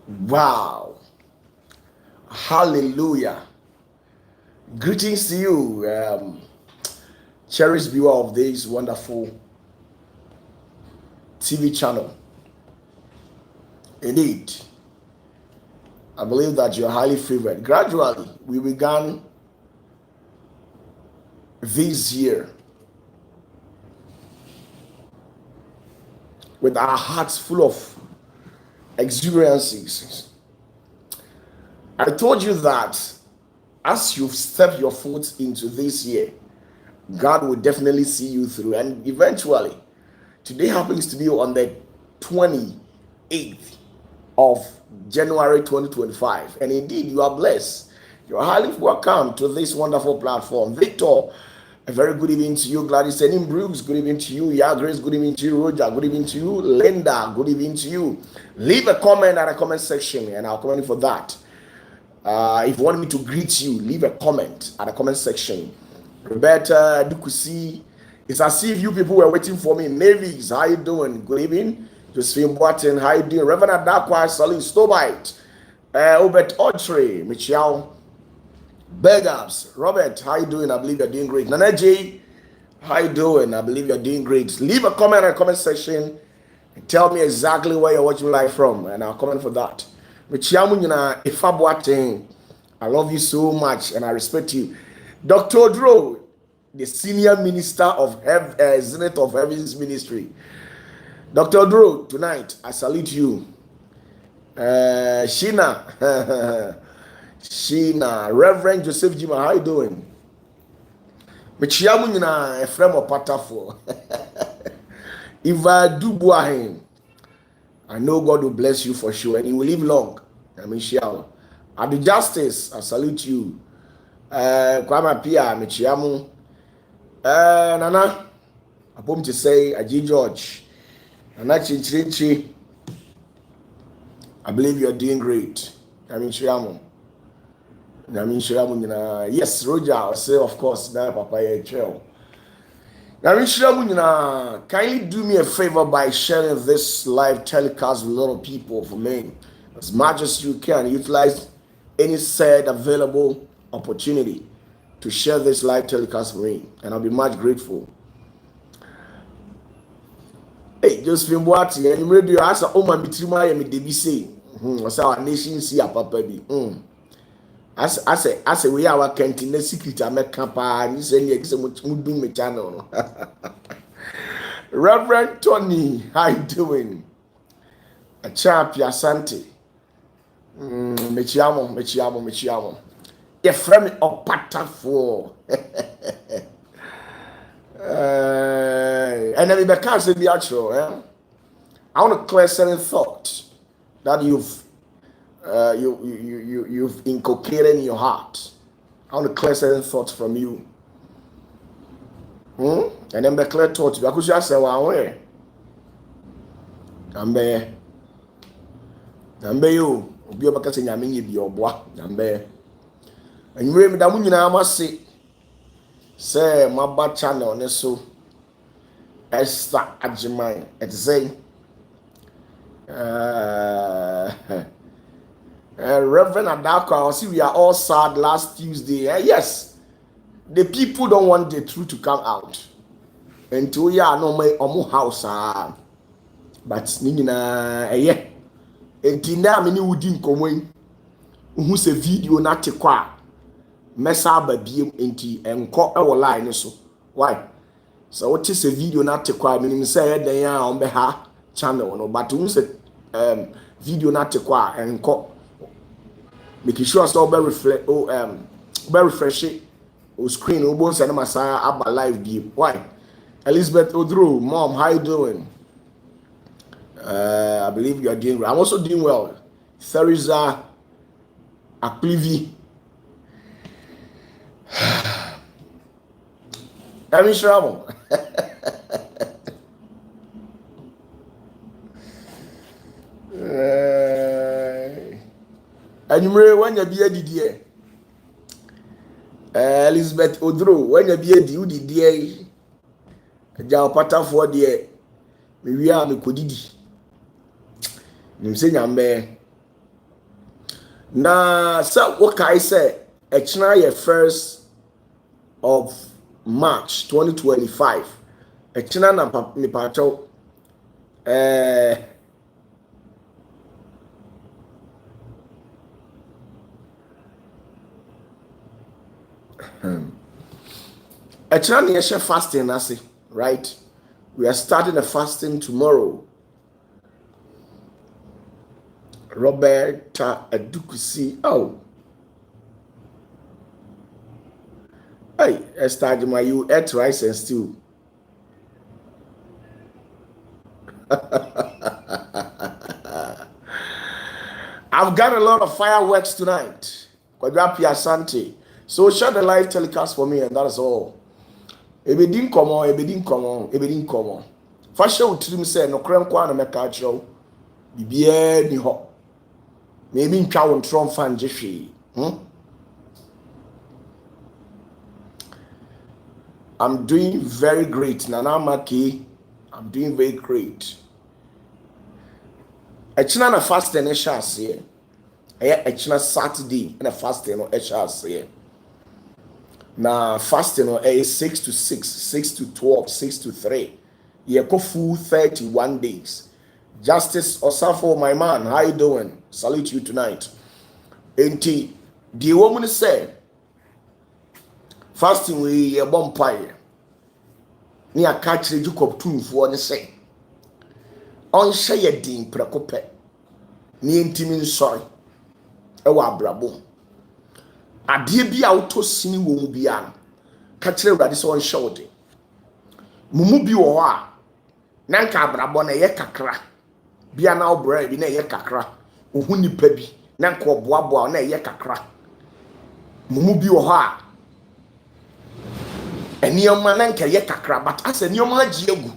Wow. Hallelujah. Greetings to you, cherished viewer of this wonderful TV channel. Indeed, I believe that you're highly favored. Gradually, we began this year with our hearts full of exuberances. I told you that as you've stepped your foot into this year, God will definitely see you through. And eventually, today happens to be on the 28th of January 2025. And indeed, you are blessed. You are highly welcome to this wonderful platform. Victor, a very good evening to you. Gladys Enim Brooks, good evening to you. Yeah, Grace, good evening to you. Roger, good evening to you. Linda, good evening to you. Leave a comment at the comment section and I'll comment for that. If you want me to greet you, leave a comment at the comment section. Roberta Dukusi, it's as if you people were waiting for me. Mavis, how you doing? Good evening. Josephine Boatin, how you doing? Reverend Adakwa, Salim Stobite, Obet Autry, Michelle Begabs, Robert, how you doing? I believe you're doing great. Nana J, how you doing? I believe you're doing great. Leave a comment in the comment section and tell me exactly where you're watching live from, and I'll comment for that. I love you so much and I respect you. Dr. Dro, the senior minister of Zenith of Heaven's ministry. Dr. Dro, tonight I salute you. Sheena, Reverend Joseph Jima, how you doing? Michiamu nyina Ephraim OPATAFUOR. Iva Dubuahin. I know God will bless you for sure and he will live long. I mean, Shiao. At the justice, I salute you. Kwama Pia, Michiamu. Nana, I want to say, Aji George. Nana Chinchirichi. I believe you are doing great. I mean, Shiamu. Yes, Roger, I'll say, of course, now Papa Trail. Kindly do me a favor by sharing this live telecast with a lot of people for me. As much as you can, utilize any said available opportunity to share this live telecast with me, and I'll be much grateful. Hey, Josephine Boati, and you radio ask a woman between my and me say, what's our nation see a papa be? I say we are working the secret I make campaign. You say you do me channel. Reverend Tony, how you doing? A champion Asante. Mechiamo. You frame OPATAFUOR. And then we can't say the actual. I want to clear certain thoughts that you've inculcated in your heart. I want to clear certain thoughts from you. And then the clear thoughts. Because you say, "Wow, where? Nambe you." Obi obaka se nyame nye bi obwa nambe. Anwure mi da mu nyina amase say maba channel ne so Esther Ajiman et say Reverend Adakwa, I see we are all sad last Tuesday. Yes, the people don't want the truth to come out. Until you are no my omu house. But nina yeah. Enti na me ni wudi nkomwen. Uhu se video na tekwa. Mesa ba biem enti enko e wo line so. Why? So what is a video na tekwa me ni say den ya on be ha channel no, but uhu se video na tekwa enko. Make sure so be reflect be refresh it o screen o bon say na masaya aba live game. Why? Elizabeth Odro, mom, how you doing? I believe you are doing well. I'm also doing well. Theresa Aklivi. I'm in trouble. And you may when you be a DDA. Elizabeth Odro, when you be a DDA. OPATAFUOR Deep. Me we are me kodidi. Nim se nyambe Na so what I say echna ye 1st of March 2025 echna na ni pacho echna ni yeshe fasting nasi, right? We are starting a fasting tomorrow. Roberta Adukusi. Oh. Hey, Esther Juma, you ate rice and stew. I've got a lot of fireworks tonight. Kwadrapi Asante. So share the live telecast for me, and that is all. Ebedin komo. Fasha utrim say no krem kwa na meka chiro. Bibie ni ho. Maybe ntwa won tron fan jehwe. I'm doing very great. Nana Maki, I'm doing very great. Echina na fasting na shase. Echina Saturday na fasting no shase. Na fasting no 6 to 6, 6 to 12, 6 to 3. Ye ko full 31 days. Justice Osafo, my man, how you doing? Salute you tonight. Enti, the woman say, fasting we ye bompire. Ni akachire Jacob tumfo ne say. On hye ye din prekope. Ni ntimi nsori. E wa abrabo. Ade bi a woto sini wo mu bia no. Ka kire urade se on hye wo de. Mumu bi wo a na nka abrabo na ye kakra. Bia na obra bi na ye kakra. Ohu nipa bi na nka oboaboa na ye kakra. Mumu bi wo a enioma na nka ye kakra, but as enioma agye agu.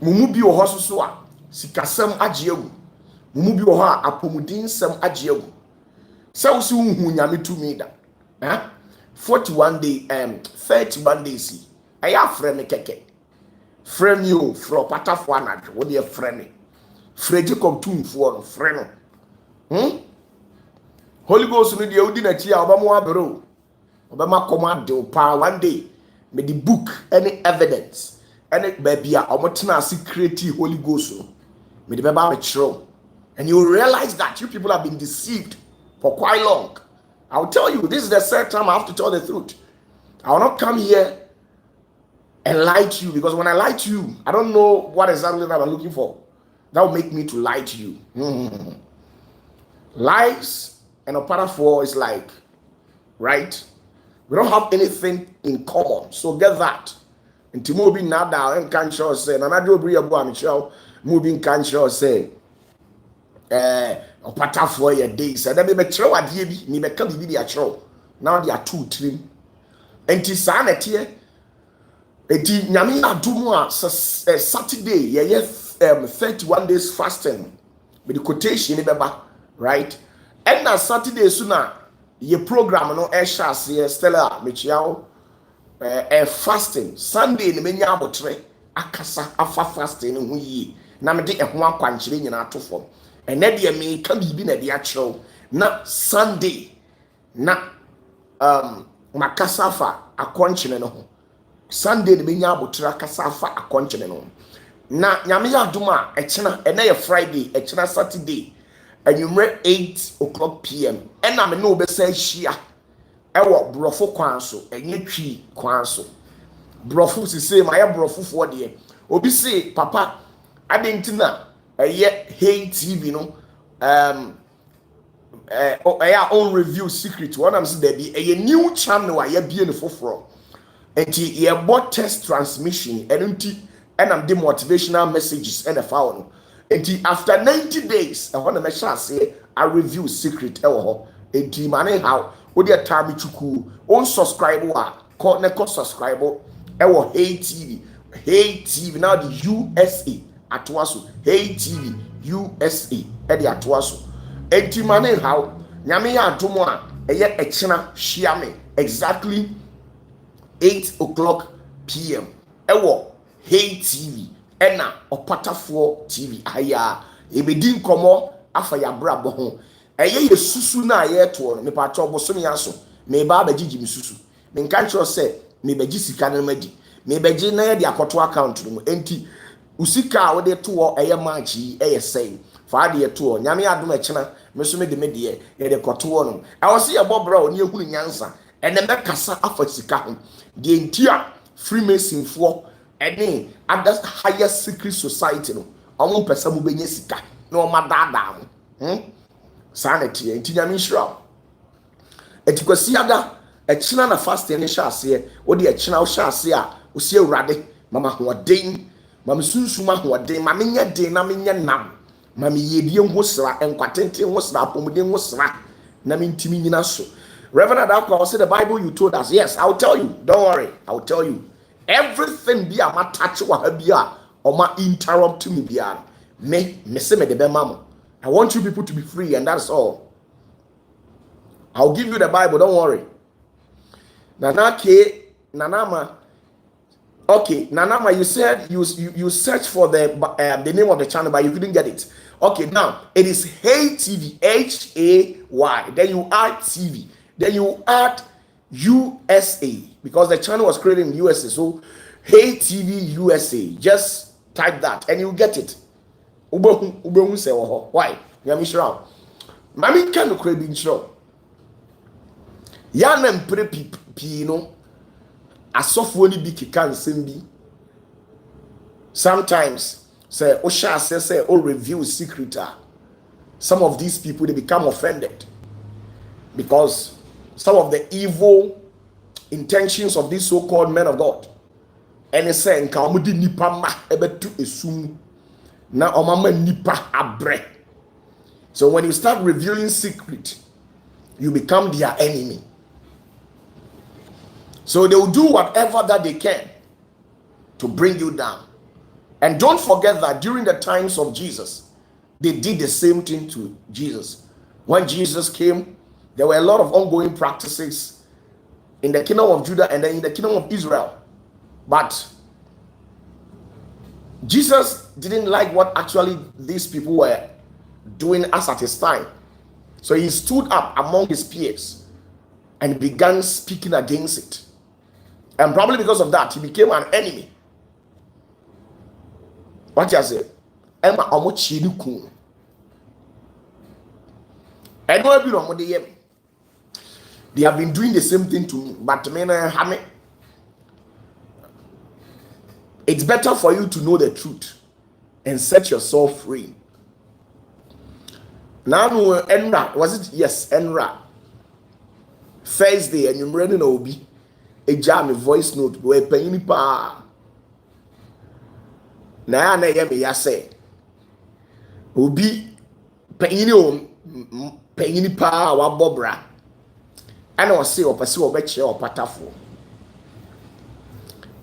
Mumu bi wo so a sikasem agye agu. Mumu bi wo a apomudin sem agye agu. Se wo si hu nyame tumi da. 41 day 31 days. Aya frɛ me keke. Frɛ you from OPATAFUOR anadwo. Wo de frɛ me. Frɛ Jacob tumfo no frɛ no. Holy Ghost no de odi na chi a obamo abero. Obama command de power one day. Me the book any evidence. Any baby a omotena secret Holy Ghost. Me the baba me. And you will realize that you people have been deceived for quite long. I'll tell you, this is the third time I have to tell the truth. I will not come here and lie to you, because when I lie to you, I don't know what exactly that I'm looking for. That will make me to lie to you. Lies and OPATAFUOR is like, right? We don't have anything in common. So get that. And to move in nada and can't show say, and I do agree about Michelle, moving can't show say, OPATAFUOR your days. And then me throw a DB, me come be a show. Now they are 2 trim. And tis here. Eti nyame adumu a Saturday ye 31 days fasting with the quotation ni beba, right? And na Saturday suna ye program no shase Stella mechiao fasting. Sunday ni menya abotre akasa afa fasting hu yi na me de ho akwankyere nyina to fom. Ene de me ka bibi na de a kyerɛw na Sunday na makasa fa akwankyere no ho. Sunday ni benya abotra kasa afa akwankyere no. Na nyame ya aduma echena ene ye Friday echena Saturday anwumre 8 p.m. ena me no be say hia ewo brofo kwan so enye twi kwan so brofo sise ma ye brofo fo de obi say papa adentina eye hey TV no aya own review secret one am say there be a new channel a ye bie ne foforo enti ye bot test transmission enti and I'm the motivational messages and the phone. And after 90 days, I want to make sure I say I review secret. And money how would you tell me to cool? On subscriber, call subscriber. Hey TV now the USA at Wasu. Hey TV USA at the Atwasu. And money how Yamia Tumwa a yet a china shiame exactly 8 p.m. Hey TV ena OPATAFUOR TV aya ebedin komo afa ya brabo ho eye ye susu na ye to no me pa cho boso me aso me ba ba gigi me susu me nka ncho se me ba gi sika na madi me ba gi na ye de akoto account no enti usika wo de to eye manchi eye sei fa de to nyame adom akina me so me de ye de koto no I was see about bro ni ehuru nyansa ene me kasa afa sika ho de entia Freemason for any other higher secret society no omo pesa mu benye sika na o madada mo sanity enti nyame hira etikwasi ada echina na fast ne sha ase wo de echina wo sha ase a wo sie urade mama hoden mama sunsuma hoden mama nya den na menya nam mama yedie ho sra enkwatente ho sra apomuden ho sra na mentimi nyina so. Reverend Adakwa said the Bible you told us. Yes, I'll tell you. Don't worry. I'll tell you. Everything be a ma touch wa bia or ma interrupt me bia. Me say me the be mama. I want you people to be free and that's all. I'll give you the Bible. Don't worry. Nanama. Okay, Nanama, you said you search for the name of the channel, but you couldn't get it. Okay, now it is Hey TV, Hay. Then you add TV. Then you add USA because the channel was created in USA. So Hey TV USA. Just type that and you get it. Why? Mami can create intro. Yana mpre pino. Asofo ni bi kika nsem bi. Sometimes say Osha say or review secret. Some of these people they become offended because some of the evil intentions of these so-called men of God. And they say nka omudi nipa ma ebetu esum na omama nipa abre. So when you start revealing secret, you become their enemy. So they will do whatever that they can to bring you down. And don't forget that during the times of Jesus, they did the same thing to Jesus. When Jesus came, there were a lot of ongoing practices in the kingdom of Judah and then in the kingdom of Israel. But Jesus didn't like what actually these people were doing as at his time. So he stood up among his peers and began speaking against it. And probably because of that, he became an enemy. What you say? Emma omochinuku. They have been doing the same thing to me, but it's better for you to know the truth and set yourself free. Now, Enra, was it? Yes, Enra. Thursday, and you're ready to be a jam voice note. Where penny pa. Now, I say, Obi penny pa wa bobra. I know say or pursue or betcha or OPATAFUOR.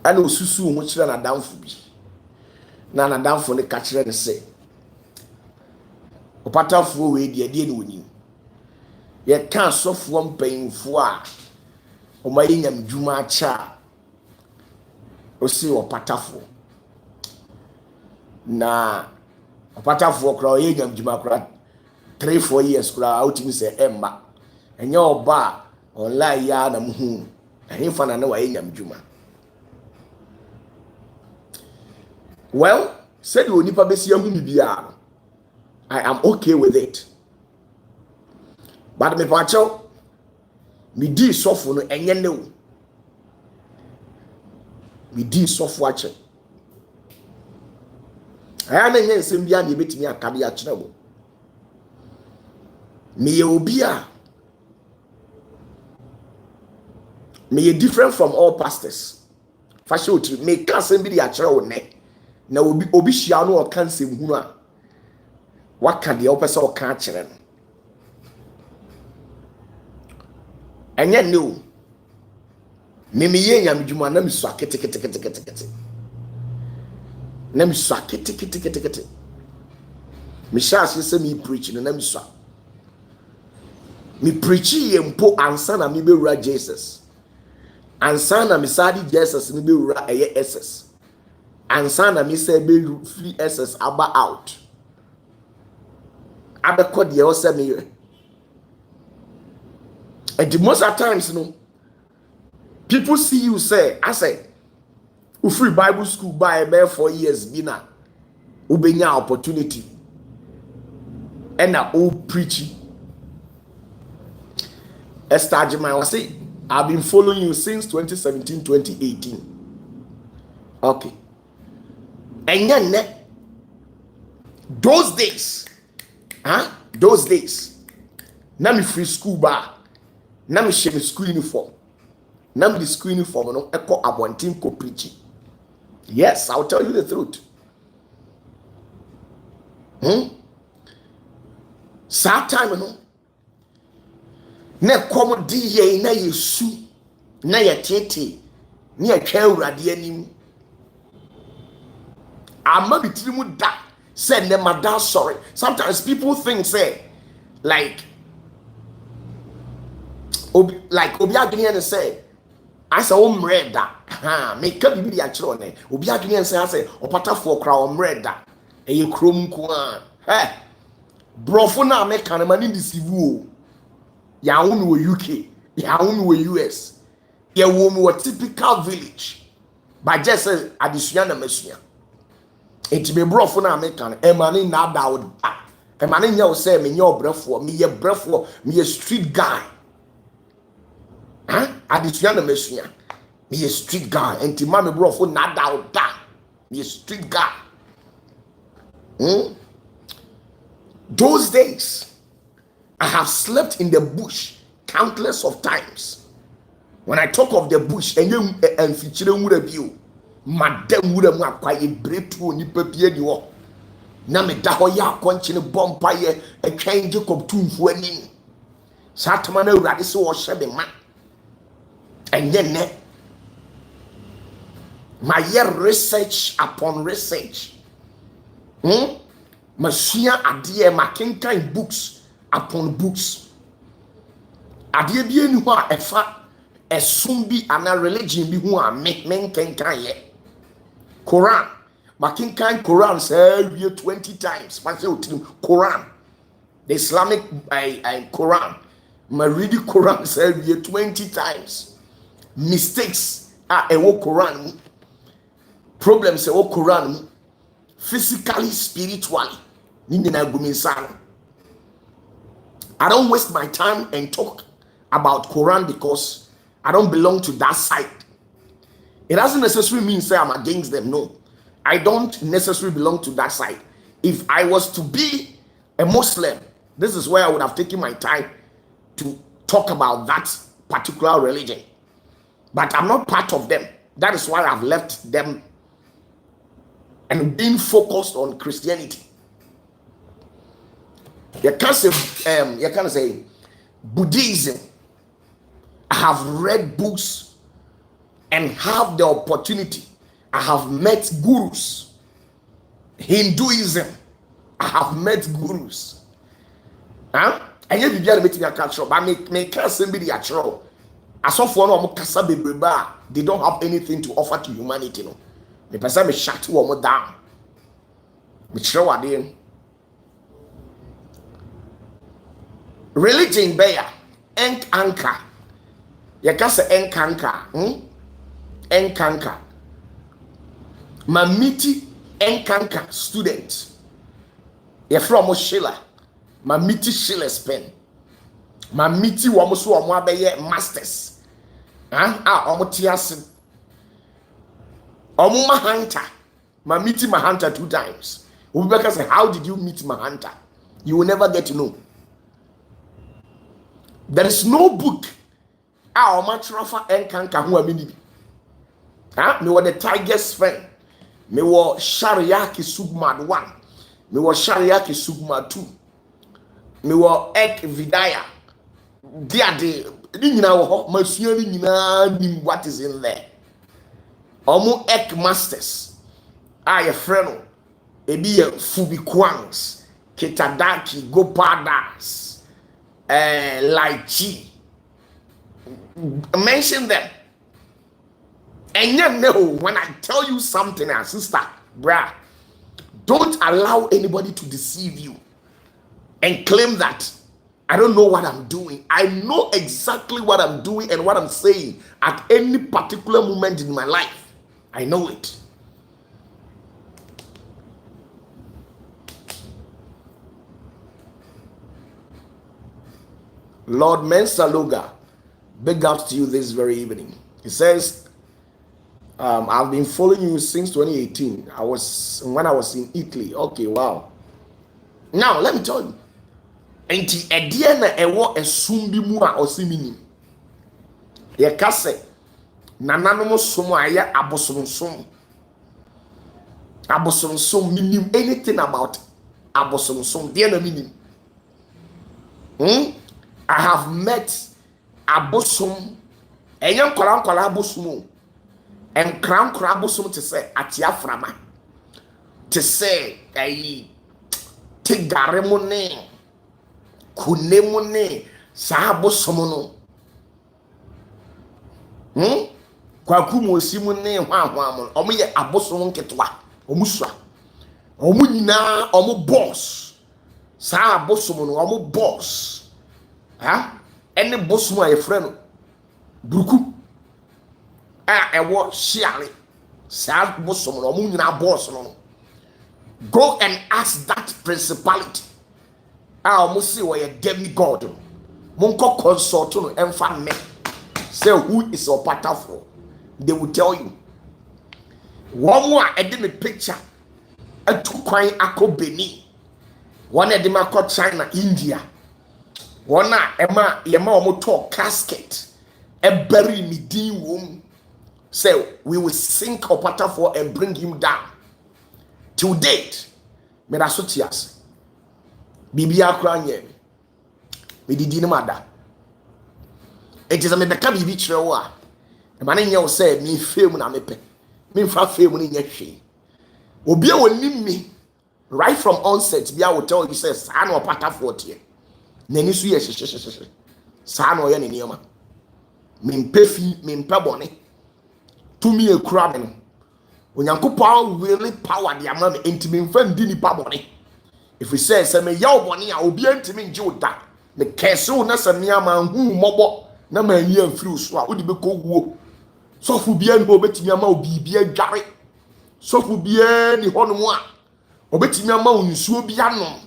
I know Susu much than a down for me. Nana down for the catcher and say OPATAFUOR way the idea with you. Yet can't soft one pain for or my young Juma cha or say OPATAFUOR. Na OPATAFUOR crowd young Juma 3-4 years crowd out in say Emma and your bar. Online ya na muhu and fana na wa enyam juma. Well, said you nipa besi ahu mi bia. I am okay with it. But me pacho mi di sofo no enye ne wo. Mi di sofo ache. Aya na enye nsem bia na ebetimi akade a kire wo. Me ye obi a me different from all pastors. Fashion me can't be the actual ne. Na obi shia no o kan sem hunu a. Waka de opese o kan kire no. Anya no. Me ye nyam dwuma na me so akete. Na me so akete. Me sha se me preach na me so. Me preach ye mpo ansa na me be wura Jesus. Ansana misadi Jesus ni be wura eye SS. Ansana mi say be free SS aba out. abekɔ deɛ ɔsɛ me. And most of the times, people see you say, I say, "U free Bible school by about 4 years, bina, ubenya opportunity, and na preaching." Esther Jemai was say, "I've been following you since 2017, 2018." Okay, and then those days, na me free school bar. Na me share school uniform. Na me the school uniform no eko abontin ko preaching. Yes, I'll tell you the truth. Sa time no. Na kom di ye na yesu. Na ye tete. Ni atwa awurade anim. Ama bitiri mu da. Say ne mada sorry. Sometimes people think say like obi adwene ne say asa o mreda make ka bibi ya kire one obi adwene say asa opatafoɔ kra o mreda eye krom ko a brofo na make na mani deceive o ya wo no UK ya wo no US ya wo mo typical village but just say adesua na masua enti be brofo na make na e mani na daud e mani nya o say me nya obrefo me ye brefo me ye street guy. Adesua na masua me a street guy and mama bro for na da me a street guy. Those days I have slept in the bush countless of times. When I talk of the bush and you feature wura bio madam wura mu akwaye bretu oni papie di wo na me da ho ya akonche ne bompa ye atwan Jacob tumfu anim satama na urade se wo hye be ma. And then my year research upon research. Masua adie makenkan books upon books. Adie bi eni ho a efa esum bi ana religion bi ho a men kenkan ye. Quran. Makenkan Quran say 20 times. Quran. The Islamic Quran. My reading Quran say 20 times. Mistakes are a Quran, problems a Quran, physically, spiritually. I don't waste my time and talk about Quran because I don't belong to that side. It doesn't necessarily mean say I'm against them. No, I don't necessarily belong to that side. If I was to be a Muslim, this is where I would have taken my time to talk about that particular religion. But I'm not part of them. That is why I've left them and been focused on Christianity. You can't say Buddhism. I have read books and have the opportunity. I have met gurus. Hinduism. I have met gurus. And you be able to catch up. I make somebody at all. As of one of kasa bebreba, they don't have anything to offer to humanity. No, the person me shut one down. Me show ade. Religion beya anchor. You can say enkanka. Mamiti enkanka student. You from Sheila. Mamiti Sheila's pen. Mamiti wamusu wamwabeye masters. Omotiase. Mahanta. Mamiti Mahanta 2 times. Ubeka say, how did you meet Mahanta? You will never get to know. There is no book. Omatrafa enkanka hu amini. Me were the Tiger's friend. Me were Shariaki Sugmad 1. Me were Shariaki Sugmad 2. Me were Ek Vidaya. What is in there? Omo Ek Masters. A friend. Ebi Fubi Kwangs. Ketadaki Gopadas. Laichi. Mention them. And you know, when I tell you something, sister, bruh, don't allow anybody to deceive you. and claim that I don't know what I'm doing. I know exactly what I'm doing and what I'm saying at any particular moment in my life. I know it. Lord Mensaloga, big ups to you this very evening. He says, I've been following you since 2018. When I was in Italy. Okay, wow. Now let me tell you. Enti edie na ewo esum bi mu a osimini. Ye kase nananom som aye abosomsom. Abosomsom minim anything about abosomsom. Dear na minim. I have met abosom. Enye nkola abosom. Enkran abosom te say atia frama. Te say ayi tigare mo ne kunemu ne saa abosom no. Kwaku mo simu ne hwa mo. Omo ye abosom nketwa. Omo sua. Omo nyina omo boss. Saa abosom no omo boss. Any bosom a ye frɛ no buruku a ewo hyiare. Saa bosom no omo nyina boss no. Go and ask that principality. Omo say we a demigod. Monko consult no emfa me. Say who is OPATAFUOR. They will tell you. One more I did a picture. A two coin ako Benin. One of them called China, India. One Emma Yama Omoto casket. A bury me din womb. Say we will sink OPATAFUOR and bring him down. To date, me da sotias. Bibia kranye. Me di no mada. It is a me beka bibi kire wo a. E ma ne nye wo say me fame na me pe. Me fa fame ni nye hwe. Obi a woni me right from onset bia will tell you say sa na OPATAFUOR tie. Nani su ye hye. Sa na oye ne nioma. Me mpefi, me mpabone. Tumi ekura me no. Onyankopɔn really power the amount of intimate friend di nipa bone. If we say me yaw bone a obi antimi nje oda me kese wo na se me ama hu mobo na ma yi amfiri so a odi be ko wuo sofu bia ni obetimi ama obi bia dware sofu bia ni hono a obetimi ama nsuo bia no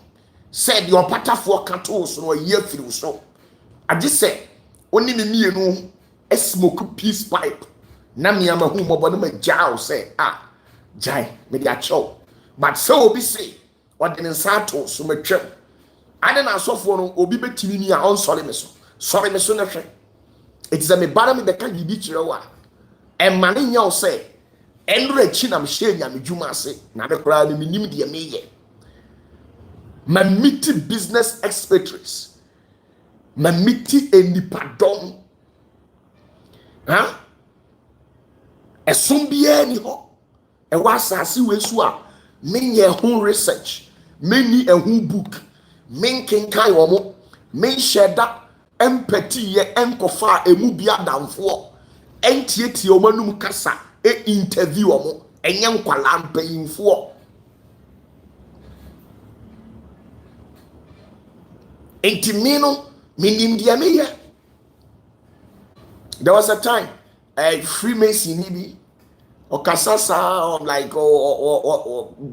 said your OPATAFUOR kato so no yi afiri so age se oni me mienu a smoke peace pipe na me ama hu mobo na ma jao say jai me dia chow but so obi say what in sato so metwem ade na asofo no obi betimi ni a on sorry me so na hwe it is a me bana me beka bibi kire wa e mane nya o say enra chi na me hye nya me dwuma ase na de kra ni nim de me ye ma meeting business expatriates ma meeting enipadom esumbie ni ho e wa asase we su a me ye ho research many a who book men kenkan wo mo men sheda empathy ye enkofa emu bia damfo entietie o manum kasa interview wo mo enye nkwala mpanyimfo entimino minim dia me ye. There was a time Freemason ni bi okasasa like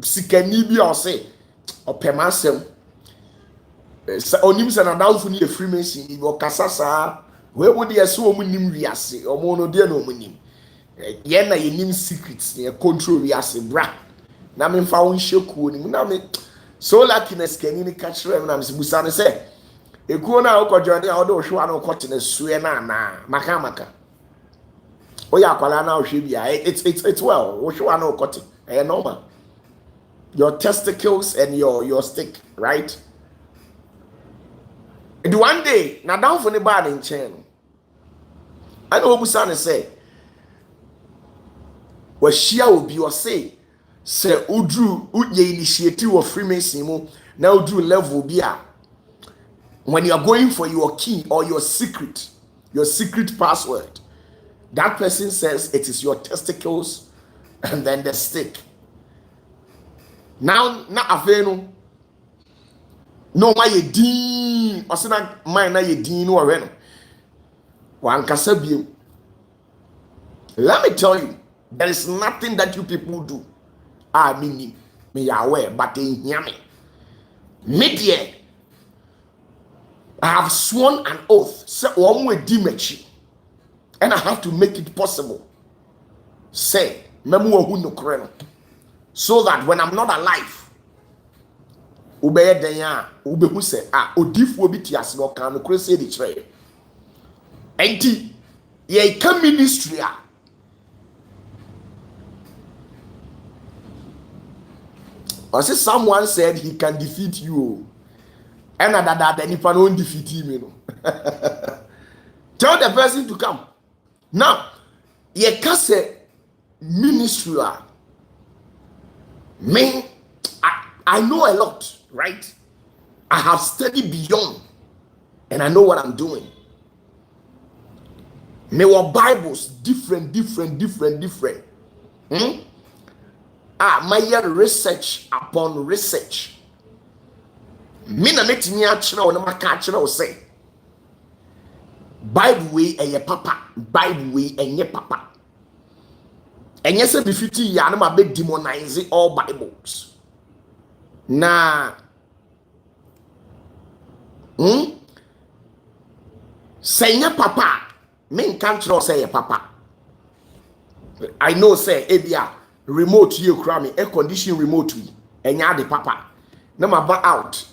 sikani bi o say opemasem onim se na downful ni Freemason ni okasasa we wo de ese o munim wiase o mo no de na o munim ye na ye nim secrets ye control wiase bra na me fa won hyeku ni na me so lucky na skani ni catch rem na me busa ne se ekuo na okojo de a odo hwe na okote na sue na maka oya kwala na ohwe bia it's well hwe na okote normal your testicles and your stick, right? And one day na down for the bad in chain I know Busane say we share obi or say udru uye initiative of Freemason mo na udru level bia when you are going for your key or your secret password, that person says it is your testicles and then the stick. Now afeno No, my din, or say na mine na ye din no we no. Wan kasa bio. Let me tell you, there is nothing that you people do. Me aware, but in hear me. Media, I have sworn an oath, say one way dimechi, and I have to make it possible. Say, memu who no kreno, so that when I'm not alive, ubeye denya, ube who say odifu obi ti ase no kan no kure say the tray. Enti, ye come ministry a. Or say someone said he can defeat you. And that anyone won't defeat him, you know. Tell the person to come. Now, ye can say ministry. Me, I know a lot, right? I have studied beyond, and I know what I'm doing. Me were Bibles different. My research upon research. Me na metimi a kire o na maka kire o say Bible we eye papa, Bible we enye papa. Enye se befiti ya na ma be demonize all Bibles. Na say nye papa, me nka kire o say papa. I know say ebia remote you cram me air condition remote we enya de papa na ma ba out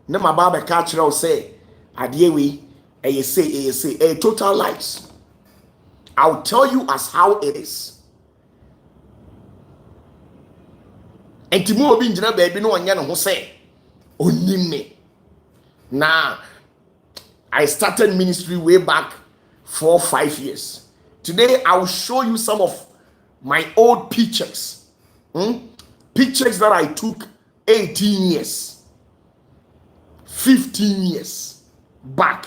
na ma ba be catch you say adie we say a total lies. I'll tell you as how it is. Enti mo obi njina baby no onya ne ho say onim me. Now I started ministry way back 4-5 years. Today I will show you some of my old pictures. Pictures that I took 18 years, 15 years back.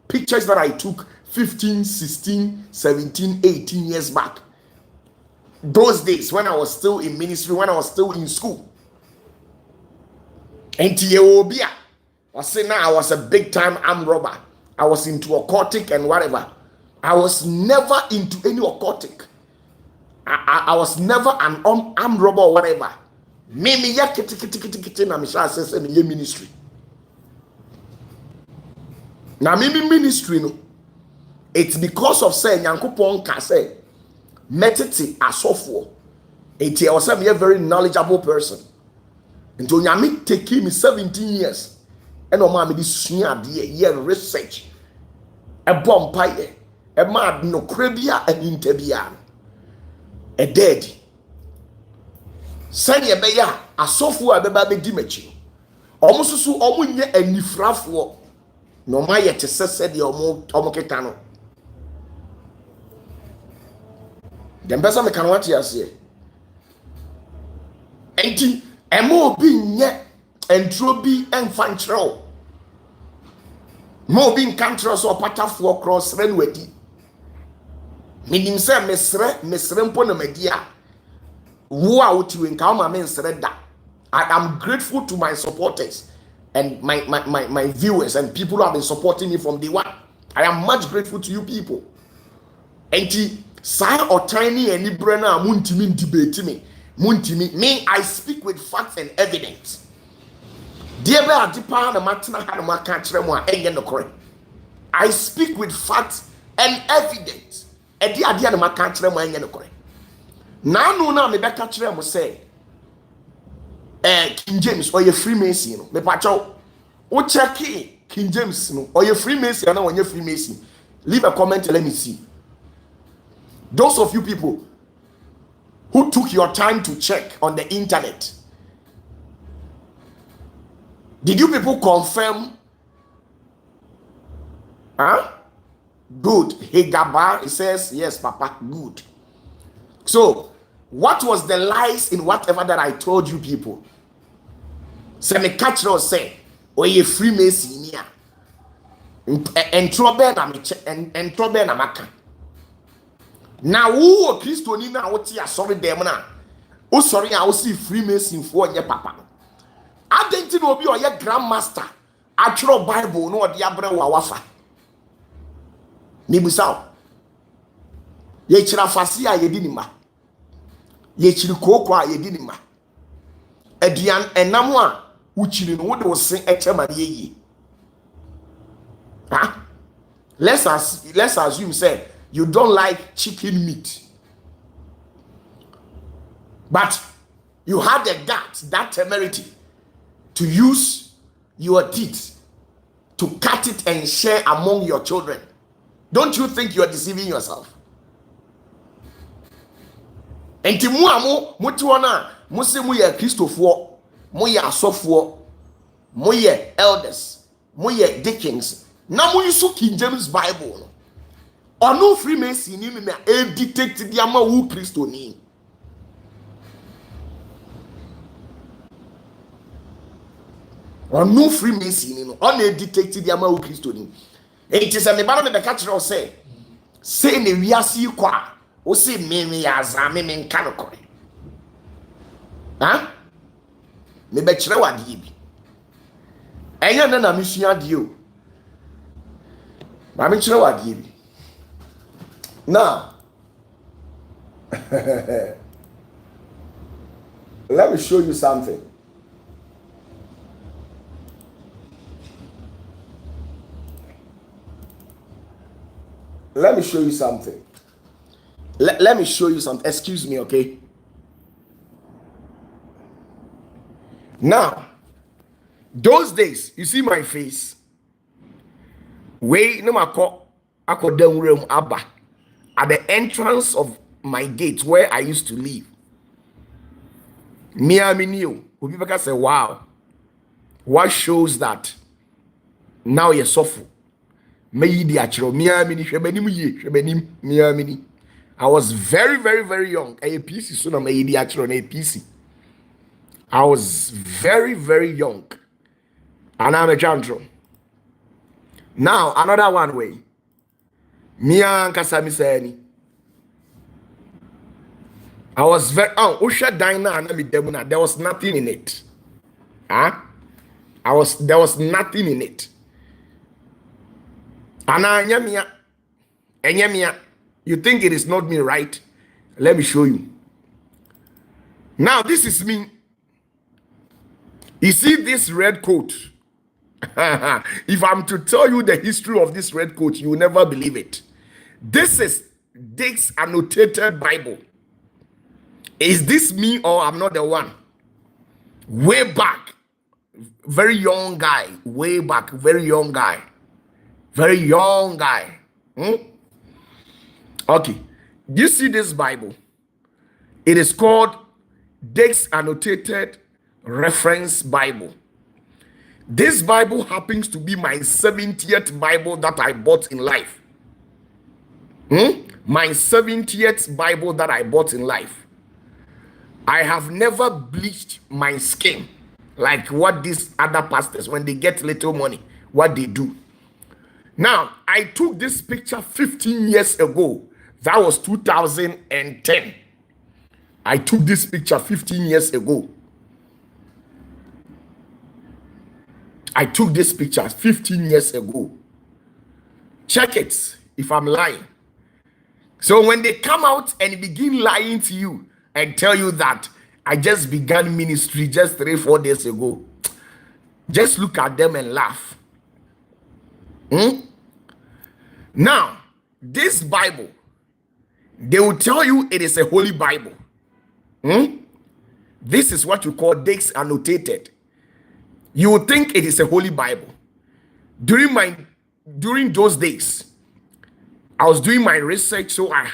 Pictures that I took 15, 16, 17, 18 years back. Those days when I was still in ministry, when I was still in school. And I say now I was a big time armed robber. I was into occultic and whatever. I was never into any occultic. I was never an armed robber or whatever. Me ya kiti na misha say me ministry. Na me ministry no. It's because of say Nyankopon ka say metete asofo. Enti I was a very knowledgeable person. Until Nyame take me 17 years. And o ma me di sua de ye research. E bom paye. E ma no krebia and interbia. A dead. Send ye beya asofo a beba be di machi. Omo susu omo nye anifrafo. No ma ye te said the omo keta no. Dem besa me kan wat ya se. Enti emo bi nye entro bi enfantrel. Mo bi nkantrel so OPATAFUOR cross renwadi. Minim se mesre mpo na media. Wo a woti we nka ma me nsre da. I am grateful to my supporters and my viewers and people who have been supporting me from day one. I am much grateful to you people. Enti sai or tiny any brana muntimi debate me. Muntimi me I speak with facts and evidence. Dear be adipa na matena ha na maka kire mo a enye no kore. I speak with facts and evidence. Edi ade na maka kire mo enye no kore. Na no na me beka kire mo say King James or your Freemason no me pacho o check King James no or your Freemason na wonye Freemason. Leave a comment and let me see. Those of you people who took your time to check on the internet, did you people confirm? Good. Hegaba, it says yes, Papa. Good. So, what was the lies in whatever that I told you people? Say me catch or say, or ye Freemason here. And trouble na maka. Now who Christo ni na woti asori dem na. O sorry I see Freemason for your papa. Identity will be or your grandmaster atwerɛ Bible no ɔde abrɛ wa wafa nibusaw yɛkyerɛ afase a yɛdi ni ma yɛkyerɛ kooko a yɛdi ni ma aduan ɛnam a wokyiri no wode wo se ɛkyɛma ne yɛyie. Let's assume say you don't like chicken meat, but you have the guts, that temerity to use your teeth to cut it and share among your children. Don't you think you are deceiving yourself? Enti mu amo mutuona musi mu ye Christopher, mu ye asofo, mu ye elders, mu ye deacons. Na mu yusu King James Bible. Ono Freemason ni me e dictate di ama wu Christo ni. Ono Freemason ni no, ono e dictate di ama wu Christo ni. Enti se me ba no me ka kire o say ne wiase kwa o say me ya azame me nka no kore. Me be kire wa di bi. Enya na me sua di o. Now, let me show you something. Let me show you something. Let me show you something. Excuse me, okay? Now, those days, you see my face. Way no ako down room abba at the entrance of my gate where I used to live. Miami new. People say, wow, what shows that now you're soft? Miami. I was very, very, very young. A PC soon I'm a PC. I was very, very young. And I'm a jandro. Now another one way. Mia kasami sayani. I was very Usha Dina and Demuna. There was nothing in it. There was nothing in it. Ana Enyamia. You think it is not me, right? Let me show you. Now this is me. You see this red coat? If I'm to tell you the history of this red coat, you will never believe it. This is Dick's annotated Bible. Is this me or I'm not the one? Way back, very young guy. Way back, very young guy. Very young guy. Okay. Do you see this Bible? It is called Dick's Annotated Reference Bible. This Bible happens to be my 70th Bible that I bought in life. My 70th Bible that I bought in life. I have never bleached my skin like what these other pastors, when they get little money, what they do. Now, I took this picture 15 years ago. That was 2010. I took this picture 15 years ago. I took this picture 15 years ago. Check it if I'm lying. So when they come out and begin lying to you and tell you that I just began ministry just 3-4 days ago, just look at them and laugh. Now, this Bible, they will tell you it is a holy Bible. This is what you call Dick's Annotated. You would think it is a holy Bible. During those days, I was doing my research, so I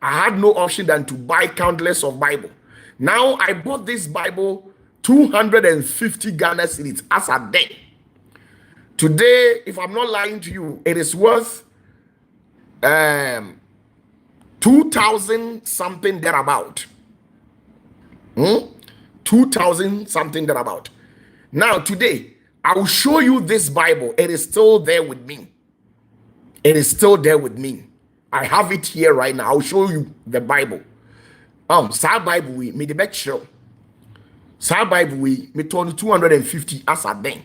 had no option than to buy countless of Bible. Now I bought this Bible 250 Ghana cedis as a day. Today, if I'm not lying to you, it is worth 2,000 something thereabout. 2,000 something thereabout. Now, today, I will show you this Bible. It is still there with me. It is still there with me. I have it here right now. I'll show you the Bible. Sa Bible we me the back show. Sa Bible we me turn 250 as a day.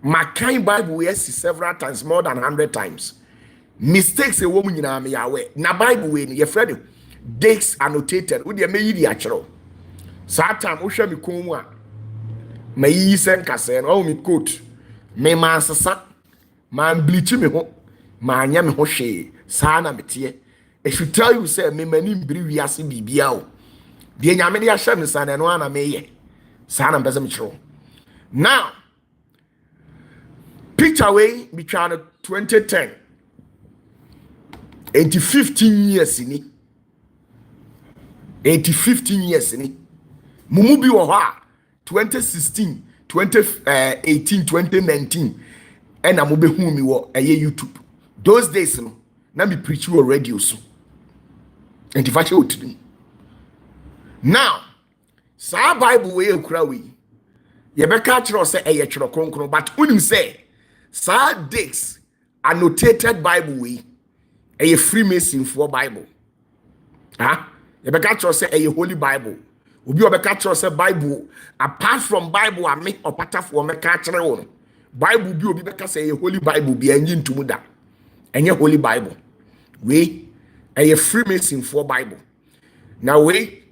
my kind Bible we see several times, more than 100 times. Mistakes a woman in me aware. Na Bible we your friend dates annotated. Would you may the actual? Satan usha mi kumwa. May yi send kasen oh me coat. Me man sasa man bleach me ho. Man nya me ho she. Sana me tie. I should tell you say me mani mbiri wiase bibia o. De nyame de ahye me sana no ana me ye. Sana mpese me chiro. Now picture way between 2010 and 15 years in it. 15 years in it. Mumu bi wo ha 2016, 2018, 2019 and I'm be hu mi wo YouTube. Those days no na me preach you radio so. And if I show to now sa Bible way okura we ye be ka kire say eye kire kronkron but unim say sa dates annotated Bible way a Freemason for Bible. Ah, you be catch say a Holy Bible. Obi obi catch say Bible apart from Bible I make OPATAFUOR me catch one. Bible bi obi be catch say a Holy Bible bi enyi ntumu da. Enye Holy Bible. We a Freemason for Bible. Now we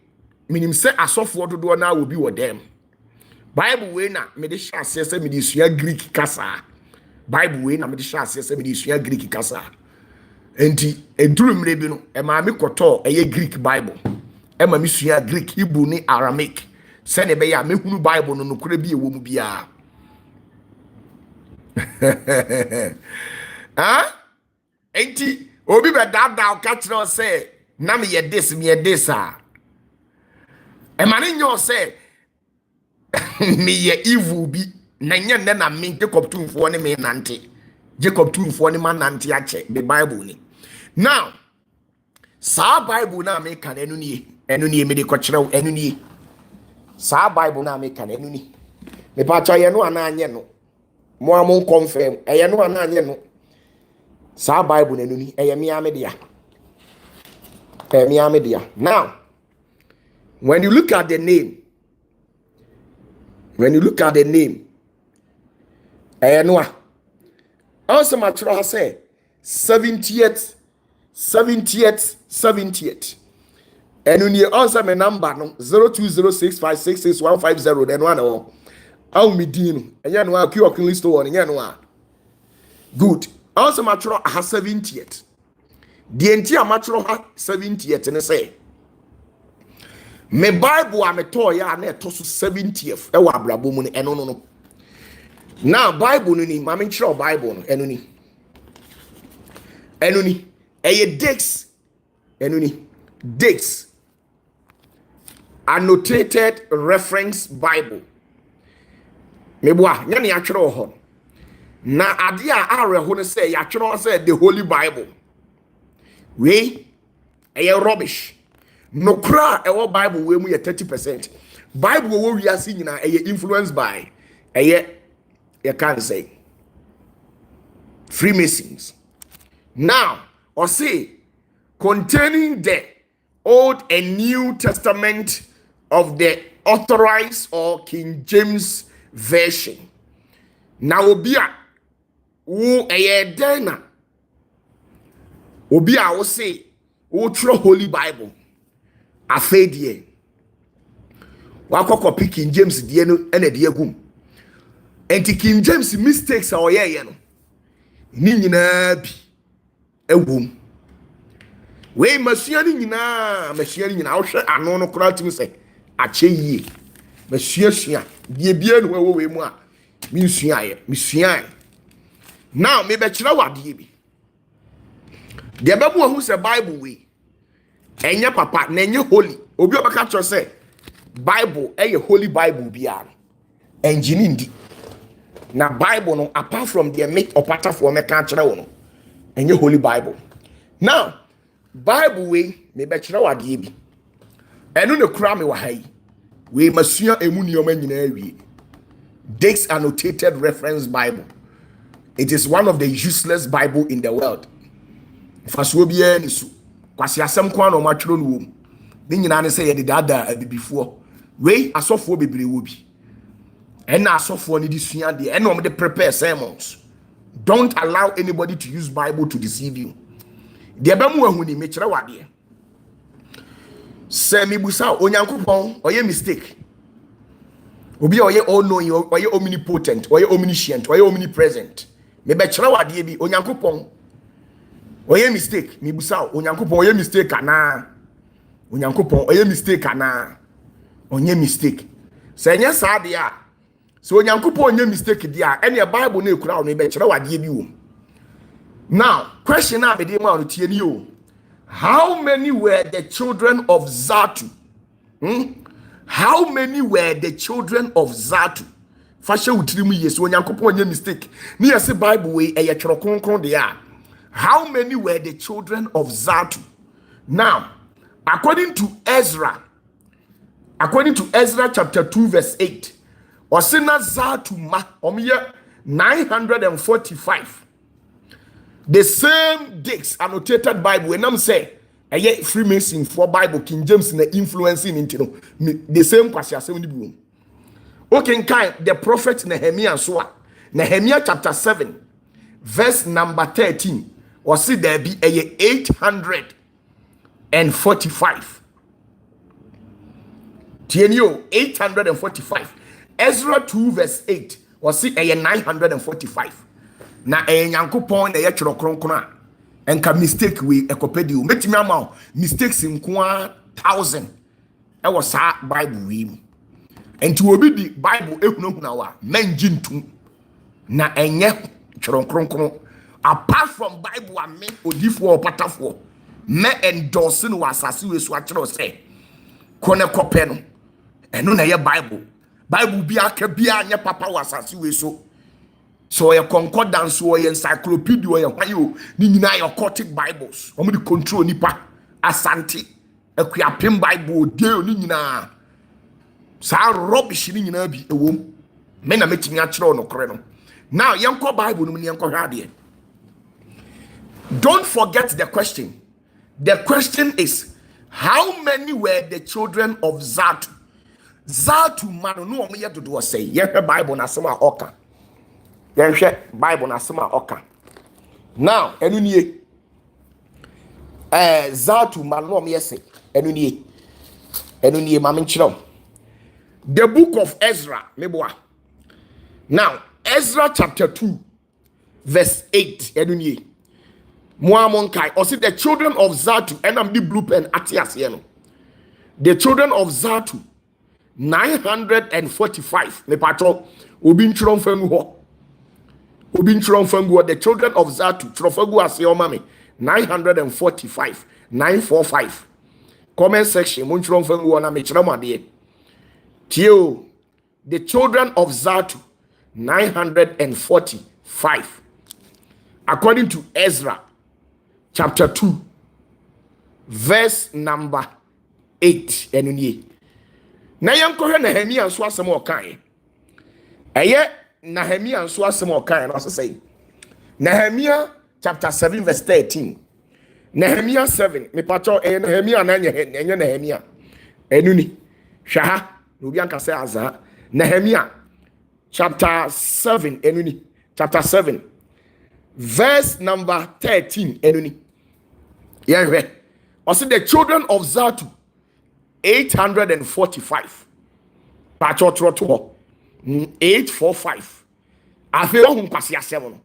minim say asofo dodo na obi wo dem. Bible we na me de sha say me de sua Greek kasa. Bible we na me de sha say me de sua Greek kasa. Enti eduru mre bi no e ma me koto eye Greek Bible e ma me sua Greek, Hebrew ni Aramaic se ne be ya me hunu Bible no nokore bi ewo mu bia ah enti obi be dada o ka kire say na me ye this ah e ma ne nyo say me ye evil bi na nye ne na me Jacob tumfo ne me nante Jacob tumfo ne man nante ache the Bible ni. Now sa Bible na me kan enu ni me de ko kire enu ni sa Bible na me kan enu ni me pa cha ye no ana anye no mo amon confirm ye no ana anye no sa Bible na enu ni ye me amedia now when you look at the name also matro has say 70th and when you answer my number no 0206566150 then one I'll me din and you know I keep on list one you know good also matro has 70th the entire matro has 70th and say me Bible am to ya na to so 70th e wa abrabo mu no now Bible no ni mama nchiro Bible no eno ni eye dates eno ni dates annotated reference Bible me boa nya ne atwere ho na ade a areho no say ya twere say the Holy Bible we eye rubbish no kra ewo Bible we mu ye 30%. Bible wo wi ase nyina eye influenced by eye you can't say Freemasons. Now or say containing the Old and New Testament of the Authorized or King James Version. Now obia wo eye dena obia wo say wo tro Holy Bible afedie wakoko King James die no ene die gum enti King James mistakes are ye no ni nyina bi ewum we masua ni nyina wo hwe ano no kora timi se ache yie masua die bia no wo we mu a mi sua now me be kira wade bi de bebu hu se Bible we enya papa na enye holy obi obaka cho se Bible eye Holy Bible bia enjini ndi na Bible no apart from the make OPATAFUOR me kan kire wo no enye Holy Bible. Now Bible we me be kire wade bi enu ne kura me wa hai we masua emu nioma nyina awie dates annotated reference Bible. It is one of the useless Bible in the world. Fasuo bia ni su kwasi asem kwa no matwero no wom ni nyina ne se ye de dada abibifo we asofo bebre wo bi And na asofo ni disua de and they prepare sermons. Don't allow anybody to use Bible to deceive you. De ba mu ahu ni me kire wade. Se mi busa onyankopon oye mistake. Obi oye all knowing, oye omnipotent, oye omniscient, oye omnipresent. Me be kire wade bi onyankopon oye mistake. Mi busa onyankopon oye mistake ana. Onyankopon oye mistake ana. Onye mistake. Se nya sa de a so onyankopon onye mistake dia ene Bible na ekura o no be kire wade bi wo. Now, question na be dey ma on tie ni o. How many were the children of Zatu? How many were the children of Zatu? Fasha utirimu yes onyankopon onye mistake. Ni yesi Bible we eye tworo kronkron de a. How many were the children of Zatu? Now, according to Ezra chapter 2 verse 8, Osina Zatu ma omiye 945. The same dates annotated Bible when I'm say Freemason for Bible King James na influencing into the same kwasi asem ni bi. Okay, the prophet Nehemiah Nehemiah chapter 7 verse number 13 or see there be 845. TNO 845. Ezra 2 verse 8 or see 945. Na nyankopon na ye tworo kronkron enka mistake we ekopedi o metimi ama mistakes nko 1000 e wo sa Bible we mu enti obi di Bible ehunahuna wa manjintu na enye tworo kronkron apart from Bible ame odifo opatafo me endorse no asase we so akere say kone kope no eno na ye Bible bi aka bia anya papa wasase we so your concordance or your encyclopedia or your ni nyina your occultic Bibles omo di control nipa asante akuapem Bible de ni nyina sa rubbish ni nyina bi ewom me na metimi a kire no kore no. Now yenko Bible no yenko hwade. Don't forget the question. The question is, how many were the children of Zatu? Zatu man no omo ye dodo say ye Bible na sema oka. Yenhwe Bible na sema oka. Now enu nie Zatu man no me say enu nie ma me nkyerɛ. The book of Ezra meboa. Now Ezra chapter 2 verse 8 enu nie Muamon kai or see the children of Zatu and am the blue pen atias here no. The children of Zatu 945 me patro obi ntwerɛ mfanu ho. The children of Zatu, Trofagu Asiomami, 945, 945. Comment section, Munchronfangu on Amichramadi. Tio, the children of Zatu, 945. According to Ezra, chapter 2, verse number 8. Na yanko Nehemiah so asem okan. Eye Nehemiah so asem okan no say. Nehemiah chapter 7 verse 13. Nehemiah 7 me pacho Nehemiah na enye Nehemiah. Enuni. Hwa no bi anka say aza. Nehemiah chapter 7 enuni. Chapter 7 verse number 13 enuni. Yehwe. Also the children of Zatu 845. Pacho troto 845. Afi ohun kwase asem no.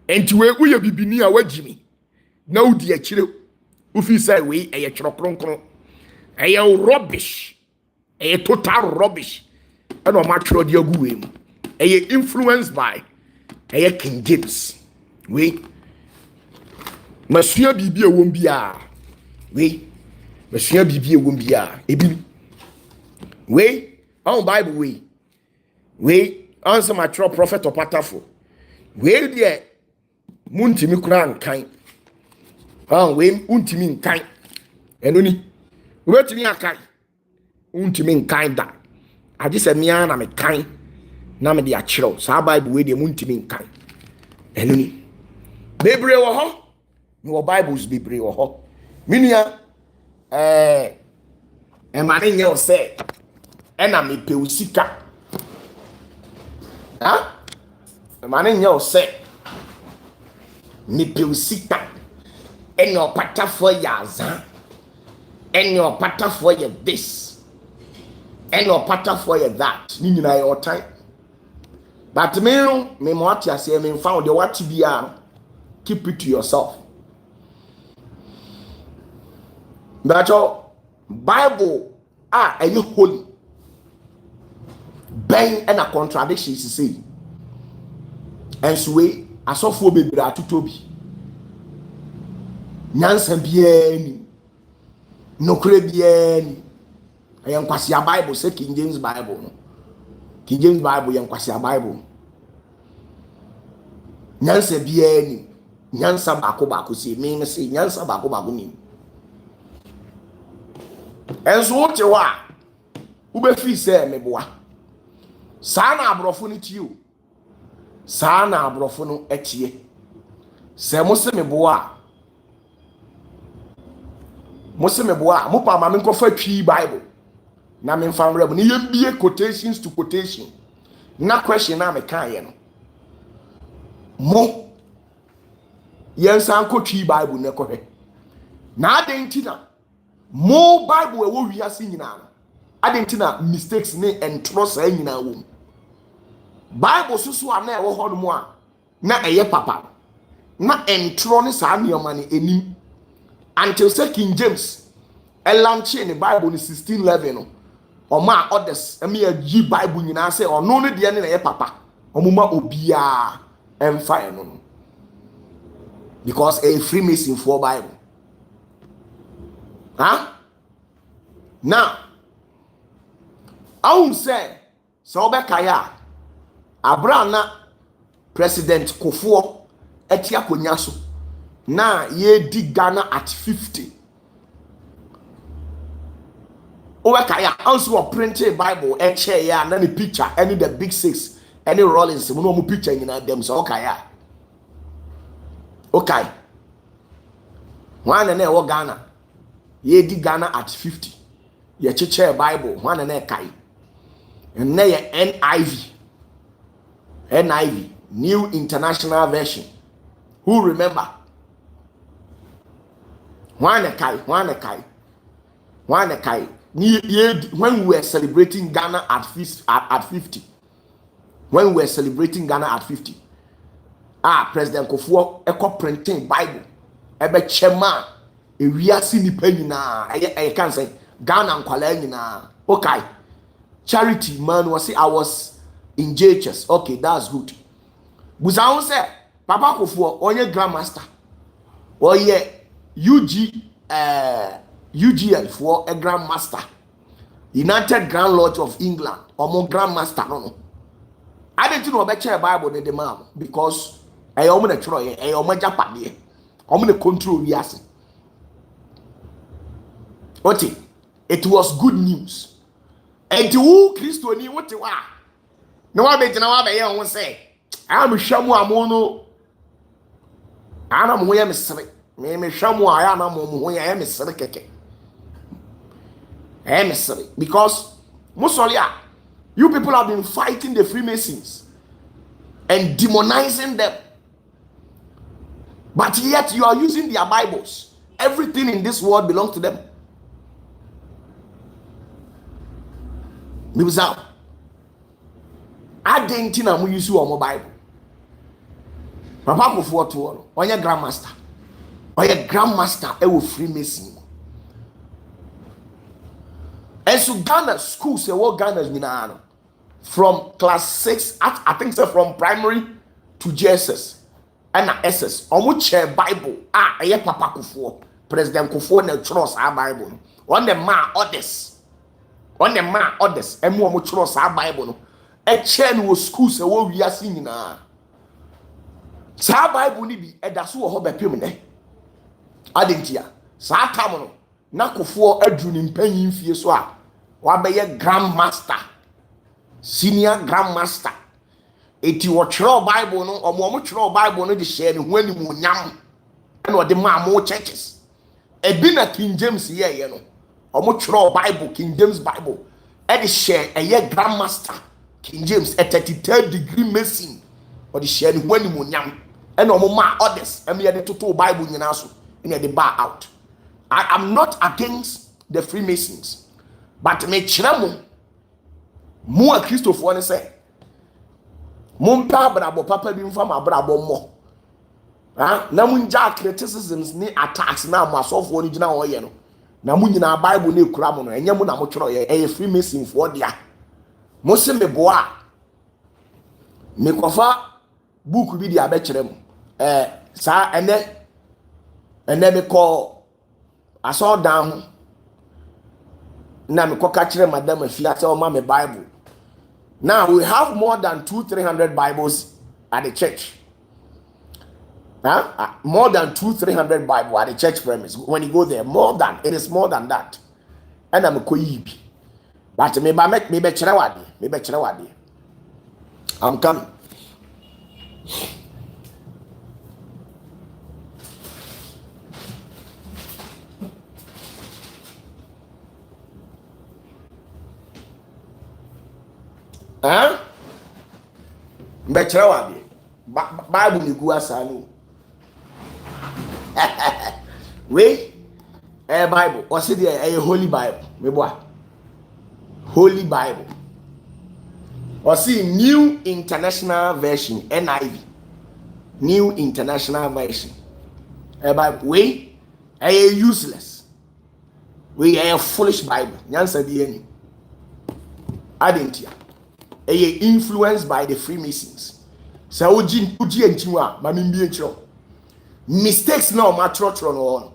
Enti we uye bibini a wagimi. Na udi akire. Ufi say we eye tworo kronkron. Eye rubbish. Eye total rubbish. And o ma tworo de agu we mu. Eye influenced by eye King James. We masua bibia won bia. We masua bibia won bia. Ebi. We on Bible we answer my true prophet OPATAFUOR. We there muntimi kura nkan. We untimi nkan. Enoni. We timi akai. Untimi nkan da. Adi se mia na me kan. Na me de akiro. Sa Bible we de muntimi nkan. Enoni. Bebre wo ho. No Bibles bebre wo ho. Minia emane nye o se ena me pe usika Huh? Mane nyɛ ɔsɛ nipa osika ɛne ɔpatafoɔ yɛ aza ɛne ɔpatafoɔ yɛ this ɛne ɔpatafoɔ yɛ that ne nyinaa yɛ ɔtan. But me mo ate ase me found the what be keep it to yourself. But your Bible are you holy ben and a contradiction to say. And so we asofo bebre atutobi. Nyansa biani. Nokre biani. Ayan kwasi Bible say King James Bible. King James Bible yan kwasi Bible. Nyansa biani. Nyansa bako say me say nyansa bako ni. And so what you are, ube free say me boa. Sana abrofo ni tiyo. Sana abrofo no etie. Se mo se me boa. Mo se me boa, mo pa ma me nko fa twi Bible. Na me mfa mrem ni yembie quotations to quotation. Na question na me kan ye no. Mo yensan ko twi Bible ne ko hwe. Na adentina mo Bible ewo wiase nyina no. Adentina mistakes ne entro sa nyina wo. Bible susu ana ewo ho no mo a na eye papa. Na entro ne sa nioma ne enim. Until say King James launch in the Bible in 1611 no. Oma others emi agi Bible nyina say ono no de ne na eye papa. Omuma obia emfa no. Because a Freemason for Bible. Huh? Now, I will say, so Bekaya, Abrana, President Kufuor, Etia Konyaso, na ye di Ghana at 50. Obekaya also a printed Bible, a chair, and any picture, any the big six, any Rollins, no more picture in them, so okay. Okay. One and a Ghana. Ye di Ghana at 50. Ye chiche Bible, one and a kai. And na ye NIV, New International Version. Who remember? One a kai. When we were celebrating Ghana at 50. When we were celebrating Ghana at 50. President Kufuor eko printing Bible. Ebe chema ewiase nipa nyina I can say Ghana nkwala nyina. Okay. Charity man was say I was in JHS. Okay, that's good. Buzaun say Papa Kufuor onye grandmaster. Oye UGL for a grandmaster. United Grand Lodge of England. Omo grandmaster no. I didn't know about Bible in the man because I am going to try it. I am going to Japan. I'm going to control yes. What it was good news. And to Christo ni what you are. No one bet now I won't say. I'm Shamu Amono. I'm where Mr. Maybe Shamu I am where I am Mr. Keke. I am Mr. Because Musolia, you people have been fighting the Freemasons and demonizing them. But yet you are using their Bibles. Everything in this world belongs to them. Because I didn't think I'm using your Bible. Papa Kufuor to on your grandmaster. On your grandmaster, I will Freemason. And so Ghana schools, what Ghana's been from class 6, I think so from primary to JSS. And SS, on which Bible, a Papa Kufuor, President Kufuor, no trust our Bible. On the man others, and more trust our Bible. A chain was schools, a war we are singing. Sa Bible ni bi, that's what hope pimene. Adentia, Sa Tamono, na Kufuor Edrunim Penny Fie so a, wabeye grandmaster, senior grandmaster. Eti wo tro Bible no omo tro Bible no de share ne hwani mu nyam na ode ma mo churches e bi na King James ye no omo tro Bible King James Bible e de share eye grandmaster King James, a 33rd degree Mason, or the sharing when you young, and no more others, and we had to total Bible in also, and the bar out. I am not against the Freemasons, but me chiramu, more Christopher one say, Mumpa brabo papa bi mfa ma brabo mo. Ah, na munja criticisms ni attacks na masofo ni gina wo ye no. Na munyina Bible na ekura mo no, enye mo na mo tworo ye Freemason fo dia. Mo se me boa. Me kofa book bi dia be kire mo. Sa ene me ko aso down na me ko ka kire madam afia se o ma me Bible. Now we have more than 200-300 Bibles at the church. More than 200-300 Bibles at the church premise. When you go there, it is more than that. And I'm a koyibi. But maybe I'm coming. Mbechira wadi Bible ni gu asanu we Bible o se dey Holy Bible me boa Holy Bible o se New International Version NIV New International Version Bible we useless we foolish Bible nyansa di ani adentia influenced by the Freemasons. So uji enchiwa mami mbi enchiro. Mistakes na o matrotro no.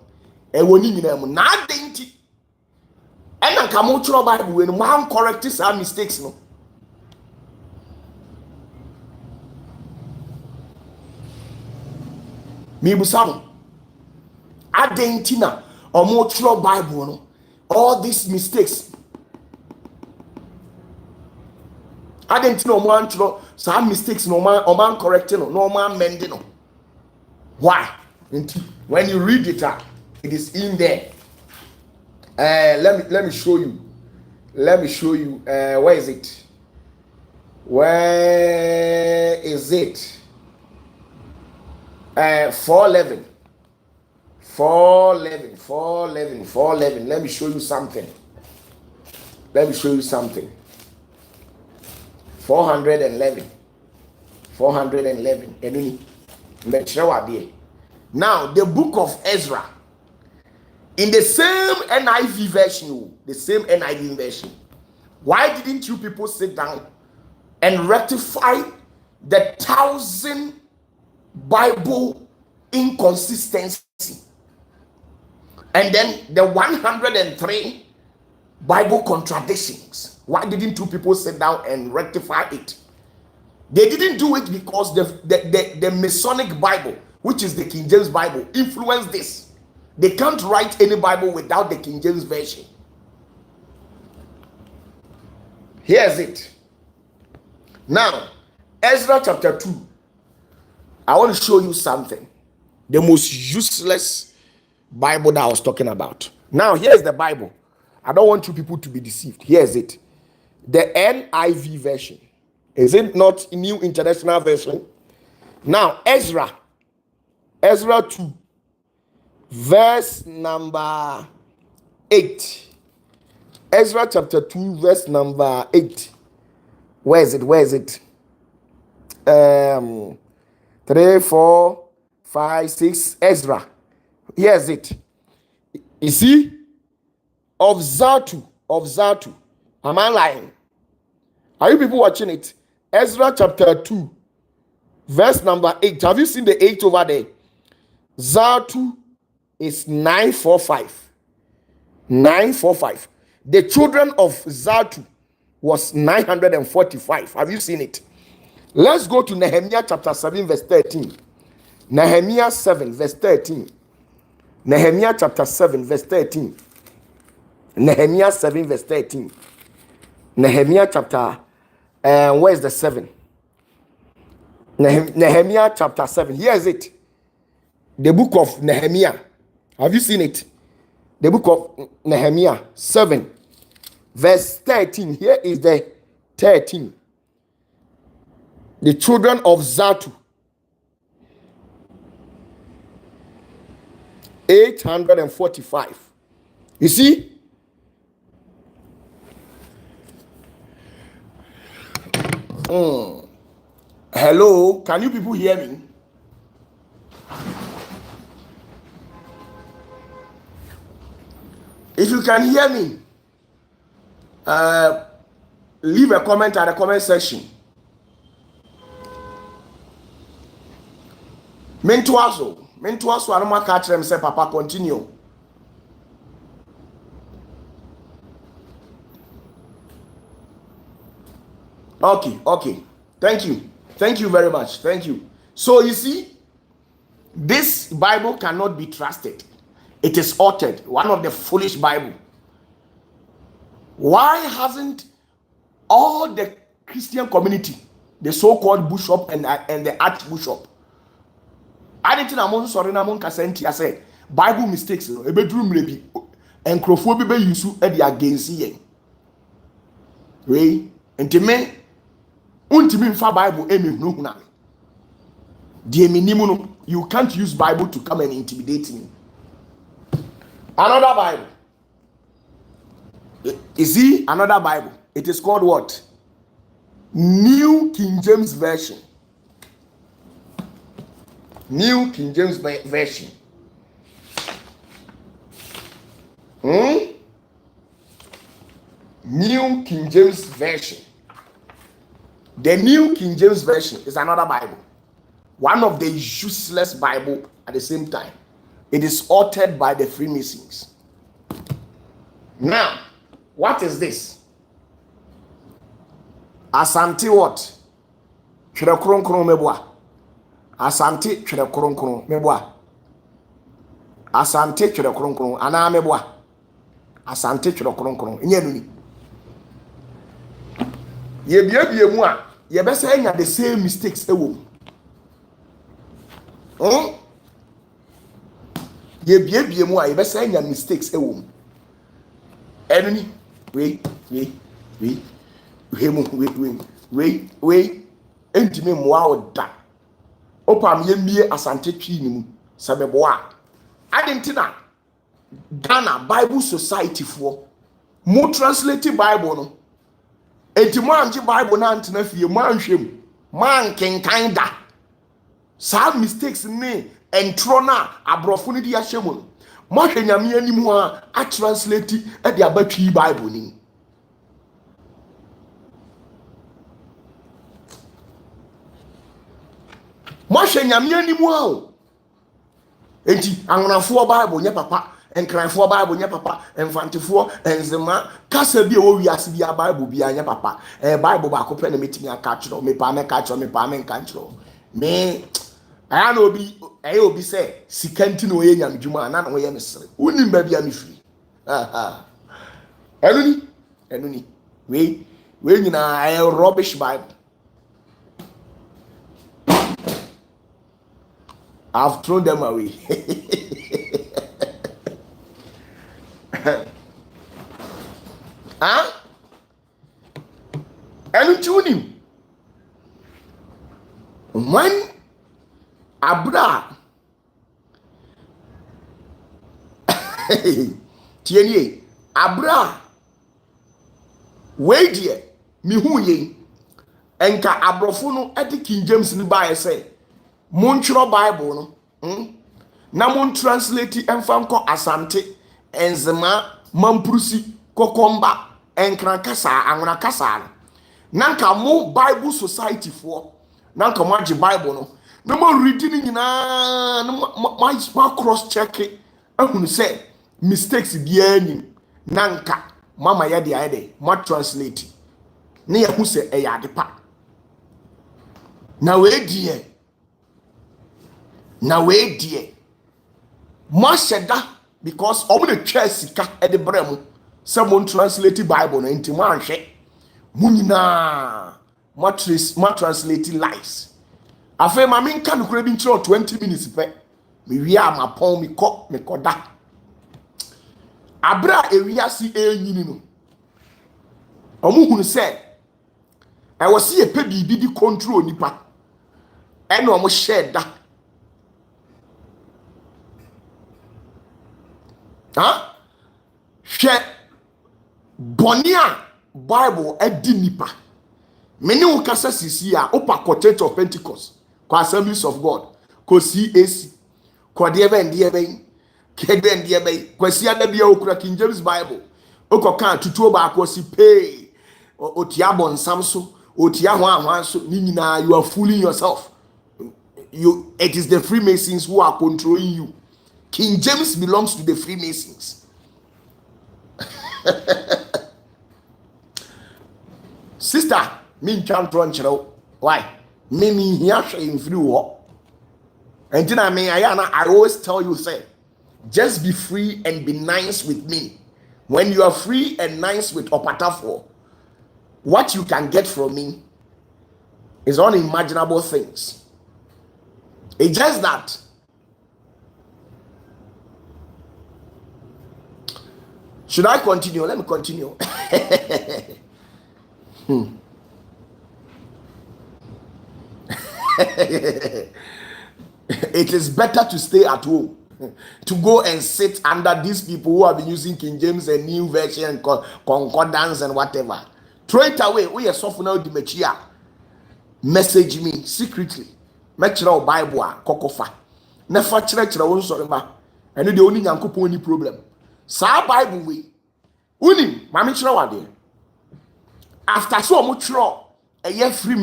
Woni nyina mu na adenti. Ena nka mo tro Bible we no ma correct some mistakes no. Mi busam. Adenti na o mo tro Bible no. All these mistakes I didn't know man some mistakes no man correcting no man mending no. Why? When you read it it is in there. Let me show you. Let me show you. Where is it? Where is it? 411. 411. Let me show you something. 411. Now, the book of Ezra, in the same NIV version, why didn't you people sit down and rectify the 1,000 Bible inconsistency and then the 103 Bible contradictions? Why didn't you people sit down and rectify it? They didn't do it because the Masonic Bible, which is the King James Bible, influenced this. They can't write any Bible without the King James Version. Here's it. Now, Ezra chapter 2. I want to show you something. The most useless Bible that I was talking about. Now, here's the Bible. I don't want you people to be deceived. Here's it. The NIV version. Is it not New International Version? Now, Ezra 2, verse number 8. Ezra chapter 2, verse number 8. Where is it? 3, 4, 5, 6. Ezra. Here's it. You see? Of Zatu. Am I lying? Are you people watching it? Ezra chapter 2, verse number 8. Have you seen the 8 over there? Zatu is 945. 945. The children of Zatu was 945. Have you seen it? Let's go to Nehemiah chapter 7, verse 13. Nehemiah 7, verse 13. Nehemiah chapter 7, verse 13. Nehemiah 7, verse 13. Nehemiah chapter, where's the 7? Nehemiah chapter 7. Here is it. The book of Nehemiah. Have you seen it? The book of Nehemiah 7, verse 13. Here is the 13. The children of Zatu, 845. You see? Hello, can you people hear me? If you can hear me, leave a comment at the comment section. Mentuaso, anoma catch them say, Papa, continue. Okay. Thank you very much. Thank you. So you see, this Bible cannot be trusted. It is altered, one of the foolish Bible. Why hasn't all the Christian community, the so-called bishop and the archbishop, I didn't know sorry na mon kasenti I say Bible mistakes no ebedrum rebi enkrofo bi be use e dey against yen. We ntime untimi mfa Bible emi no huna me. Die minimum no, you can't use Bible to come and intimidate me. Another Bible. Is he another Bible? It is called what? New King James Version. New King James Version. New King James Version. The New King James Version is another Bible. One of the useless Bible at the same time. It is altered by the Freemasons. Now, what is this? Asante what? Twere kronkron meboa. Asante twere kronkron meboa. Asante twere kronkron ana meboa. Asante twere kronkron enye nuni. Ye bie mu a ye be say nya the same mistakes ewo. Ye bie mu a ye be say nya mistakes ewo. Enuni we entime moa oda opam ye mie asante twi ni mu sabeboa adentina Ghana Bible Society for mo translate Bible no entimo anji Bible na antena fie mo anhwem man kenkan da sa mistakes ni entro na abrofo ni di ahyem no mo hwe nyame animu a translate e de abatwi Bible ni. Moshe nyame animu a o enti anwonafo Bible nya papa enkranfo Bible nya papa enfantefo enzema kasa bi o wiase bi Bible bi anya papa Bible ba ko pe na metimi aka kiro me pa me ka kiro me pa me nka kiro me aya na obi say sikanti na oye nyam dwuma na oye mesere unim ba bia me firi enuni we nyina rubbish Bible. I've thrown them away. Huh? And tuning. When Abra Tienye Abra wait here mi hu ye enka abrofo no eti King James ni ba say Montro Bible no na mon translate emfanko asante enzema mamprusi kokomba enkran kasa anwona kasa nanka mo Bible Society for nanka mo age Bible no na mo reading nyina na ma cross check ehunu say mistakes bia ni nanka mama ya de mo translate na ya hu say e ya de pa na we die mo sheda because omo the church sika e de brem say mo translate Bible no enti mo anhwe mo nyina mo translate lies afa ma me nka nokura bi nchiro 20 minutes pe me wi ama pon me koda abra ewiase enyini no omo hunu say I was see a baby di control nipa. And almost shared that. Huh? Share Bonia Bible edi nipa. Many who can say here, Opa Church of Pentecost, Assemblies of God, CAC, Kodiebe and Diebe, Kebe and Diebe, Kwasia Debia Okra King James Bible, Okokan Tutuba Kwasi Pay, Otiabon Samso, Otiawa Wanso, Nina, you are fooling yourself. It is the Freemasons who are controlling you. King James belongs to the Freemasons. Sister, me can't run chero. Why? Me here in free war. And then I always tell you, say, just be free and be nice with me. When you are free and nice with OPATAFUOR, what you can get from me is unimaginable things. It's just that should I continue? Let me continue. It is better to stay at home to go and sit under these people who have been using King James and New Version, concordance and whatever. Throw it away. We are suffering now the machia. Message me secretly. Make your Bible kokofa. Never church won sorry ba. And the only nyankopon any problem. Sa Bible we. Uni, mami chira wade. After so mo chiro eye free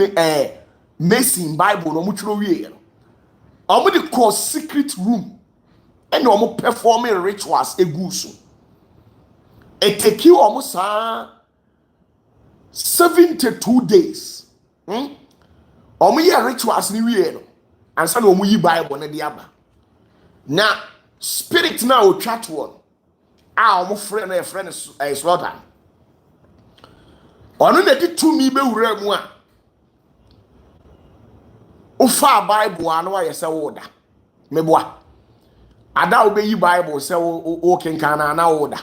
Mason Bible no mo chiro wie. Omo the cause secret room. And omo performing rituals egu so. It take you almost 72 days. Omo ye rituals ni wie no. Ansa na omo yi Bible na de aba. Na spirit na o chat one. Omo friend na friend slaughter. Ono na di tumi be wura mu a. Ufa Bible anu wa yesa woda. Meboa. Ada obe yi Bible se o kenkan na woda.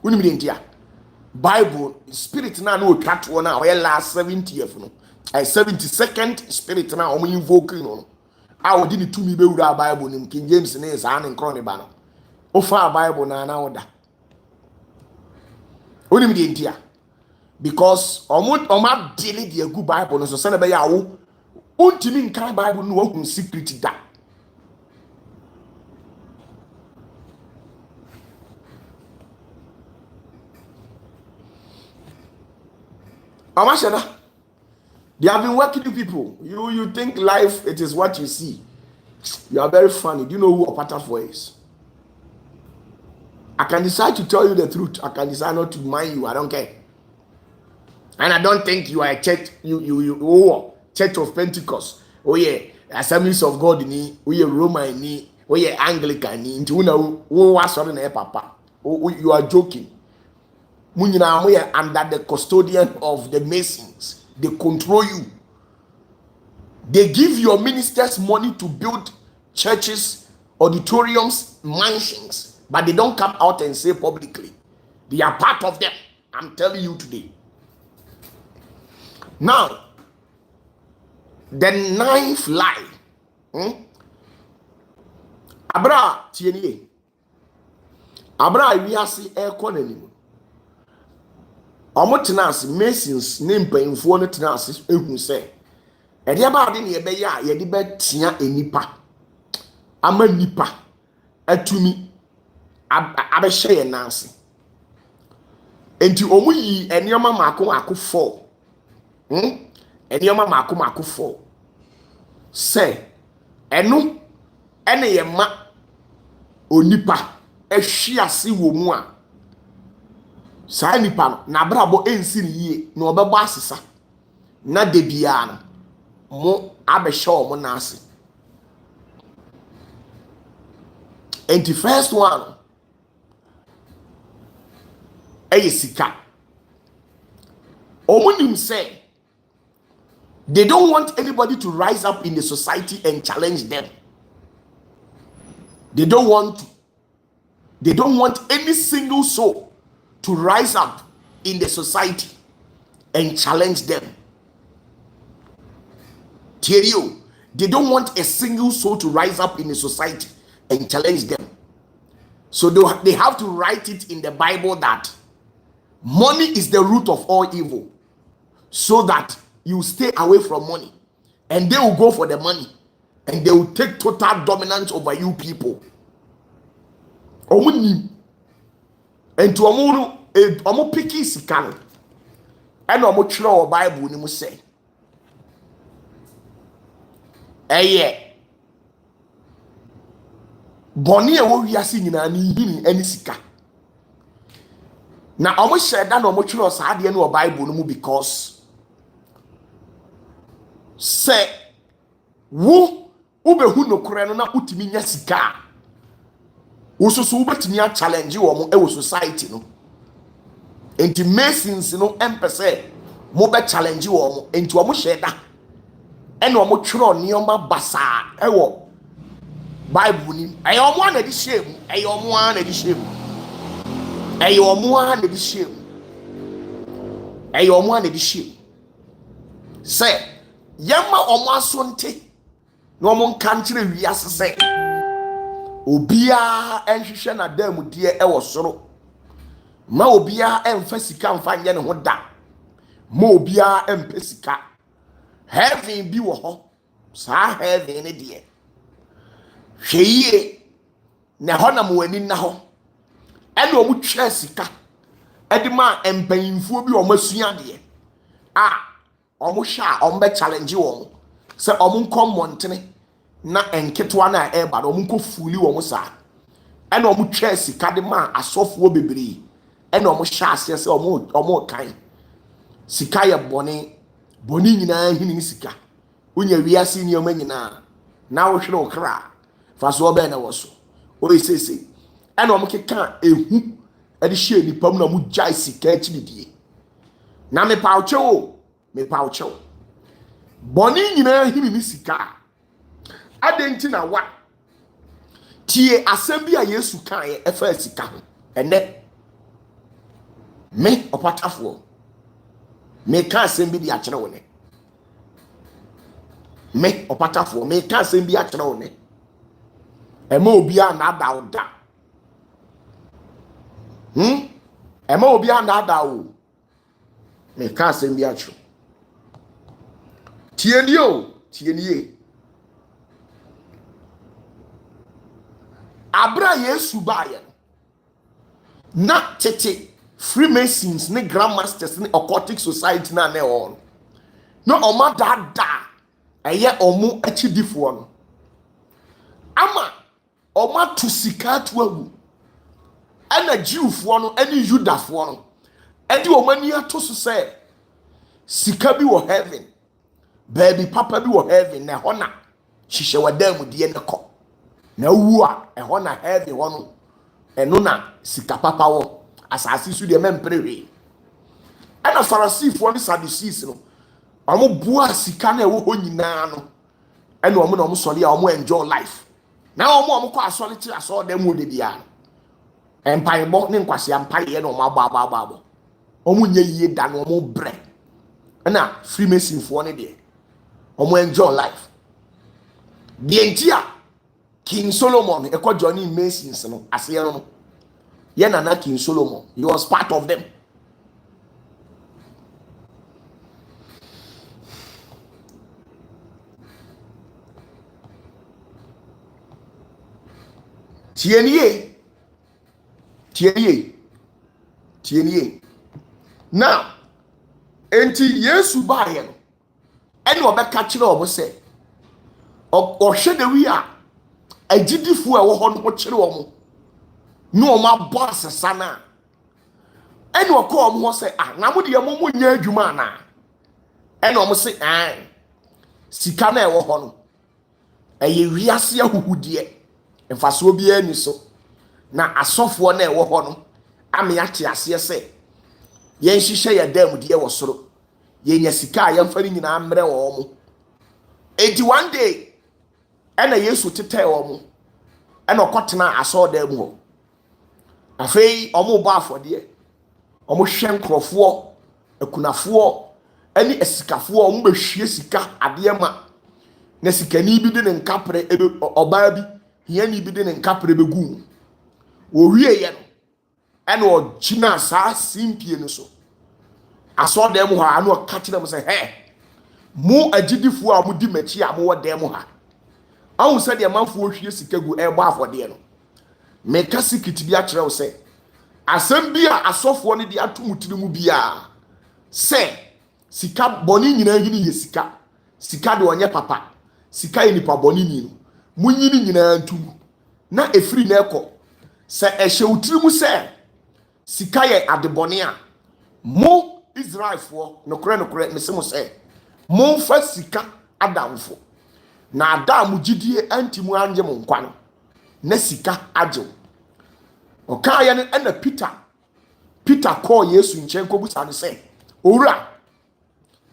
Unim de ntia. Bible spirit na o chat one na o last 70th no. 72nd spirit na o invoke no. A odi ni tumi be wura Bible nim King James na is an nkro ne ba no. Ufa Bible na woda. Unim de ntia. Because omo daily the good Bible no so say na be ya wo untimi nkan Bible no wo secret da. Amashada, they have been working with people. You think life it is what you see. You are very funny. Do you know who OPATAFUOR is? I can decide to tell you the truth. I can decide not to mind you. I don't care. And I don't think you are a church. You Church of Pentecost. Oh yeah, Assemblies of God ni. Oh yeah, Roman ni. Oh yeah, Anglican ni. Into na papa. Oh, you are joking. Munyina we are under the custodian of the Masons. They control you. They give your ministers money to build churches, auditoriums, mansions, but they don't come out and say publicly. They are part of them. I'm telling you today. Now, the ninth lie. Abra tieni. Abra we are see air corner. Omo tenase Masons ne mpanyimfo no tenase ehun se e de ba de ne ye be ya ye de be tia enipa ama nipa atumi abehye ye nanse enti omu yi enioma mako 4 enioma mako 4 se enu ene ye ma onipa ehwiase wo mu a sa nipa no na brabo ensi ni yie na obebo asesa na de bia no mo abehye o mo na ase and the first one sika omunim say they don't want anybody to rise up in the society and challenge them. They don't want any single soul to rise up in the society and challenge them. Tirio, they don't want a single soul to rise up in the society and challenge them. So they have to write it in the Bible that money is the root of all evil, so that you stay away from money, and they will go for the money, and they will take total dominance over you people. Omuni and to omu piki sikan and omu chiro Bible ni mu say boni e wo wiase nyina ni hini ani sika na omu sheda na omu chiro sa ade no Bible no mu because say wo ubehu no kore no na utimi nya sika ususu ubetimi a challenge wo mo e wo society no enti Masons no empese mo be challenge wo mo enti wo mo sheda ene wo mo tworo nioma basa e wo Bible ni ayo mo na di shame ayo mo na di shame ayo mo na di shame ayo mo na di shame say yama omo asonte no mo nka nkire wiase say obia enhwehwe na damudie e wo soro ma obia emfa sika mfa nye ne ho da ma obia empe sika heaven bi wo ho sa heaven ne de hweye na ho na mo ani na ho ene omu twa sika edima empanimfuo bi omasua de omu hwa omu be challenge wo se omu nkom montene na enketwa na eba omu nko fuli wo sa ene omu twa sika de ma asofuo bebre ene omu hwa ase se omu kan sika ye boni nyina hini sika unya wiase ni oma nyina na wo hwere okra faso obe na wo so o isese ene omu keka ehu ede hye nipam na mu jai sika achibidie na me paucho boni nyina hini ni sika adenti na wa tie asem bi a Yesu kan ye efa sika ho ene me opatafuo me ka asem bi di a kire wo ne me opatafuo me ka asem bi a kire wo ne ema obi a na da oda ema obi a na da o me ka asem bi a kire tie nie abra Yesu baye na tete Freemasons ne Grandmasters ne occultic society na on no oma dada eye omu achidifo no ama oma to sika to agu ana Jewfo no ani Judafo no edi omani ato so say sika bi wo heaven baby papa bi wo heaven na hona hihye wadam die ne ko na wu a ho na heaven ho no eno na sika papa wo asasi su de memprewe ana Farisifo ne Sadducees no omo bua sika na ewo ho nyina no ene omo na omo sori a omo enjoy life na omo kwa asori ti aso dem wo de dia empaibo ne nkwase ampaye na omo agba omo nya yie da na omo bre na Freemasonfo ne de omo enjoy life de ntia King Solomon eko joining Masons no aseye no ye na King Solomon, he was part of them. Tieniye now enti Yesu baye no ene obeka kire obo se o hwe de wi a agidifo e wo ho no kire omo no ma boss sana ene okọ omo se na mo de mo nya adwuma na ene omo se sika na e wo ho no eye wiase ahuhudie mfaso bi ani so na asofo na e wo ho no ame ate ase se yen hihye ya dam de wo soro yen nya sika ya mfari nyina amre wo mo enti one day ene Yesu tete wo mo ene okotena aso dam ho afei omo ba afode omo hwe nkrofo akunafo ani esikafo omo behwie sika ade ma na sikani bi de ne nkapre oba bi hiani bi de ne nkapre begu wo wie ye no ene o gina saa simpie no so aso dem ho anu o ka kire mo say he mu agidifu a mu di machi a mu wo dem ha awu se de manfo hwie sika gu e gba afode no me ka sikiti bi a kire wo say asem bi a asofo ne de atomutiri mu bia se sika boni nyina hini ye sika de onye papa sika ye nipa boni ni no munyini nyina ntum na efiri na ekọ se ehye utiri mu se sika ye adeboni a mo Israelfo nokre mesemo se mo fa sika adamfo na adam gidie antimu anje mo nkwa no na sika agyew okaya ne na Peter call Yesu nchen ko busa ne se owura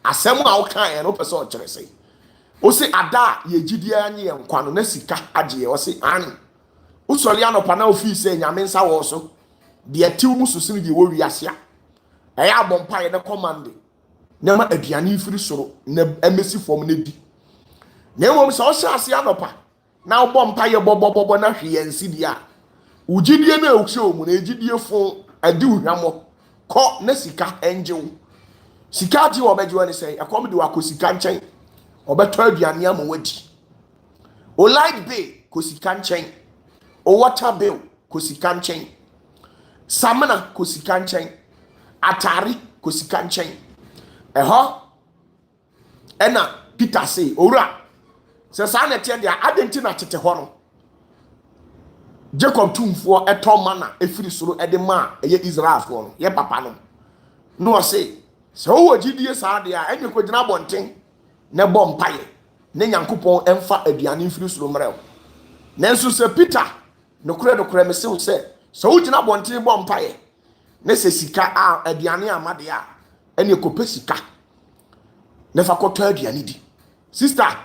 asem a wo kan ye no pese o kire se o se ada ye gidie anye nkwa no na sika agye o se an usori anopa na ofi se nyame nsa wo so de atiw mu susini de wo wiase a eya abompa ye na command na ma aduane firi soro na emesi fom na di na ewom se o hye ase anopa na obompa ye bobobobo na hwe ye nsidi a ugidie na ehye omu na egidie fo adi uhwamo ko na sika enjew sika ti obeje woni se akom de wakosika nchen obeto aduane am wadi o light bill ko sika nchen o water bill ko sika nchen samana ko sika nchen atari ko sika nchen eho ena Peter say owura se sa na tie dia adenti na tete ho no Jacob tumfo eto mana efiri soro ede ma eye Israelfo no ye papa no say so wo gidie sa de a enye ko gina bonten ne bom paye ne Nyankopon emfa aduane efiri soro mrew nanso se Peter nokure me se so wo gina bonten bom paye ne se sika a aduane amade a ene ko pe sika ne fa ko to aduane di sister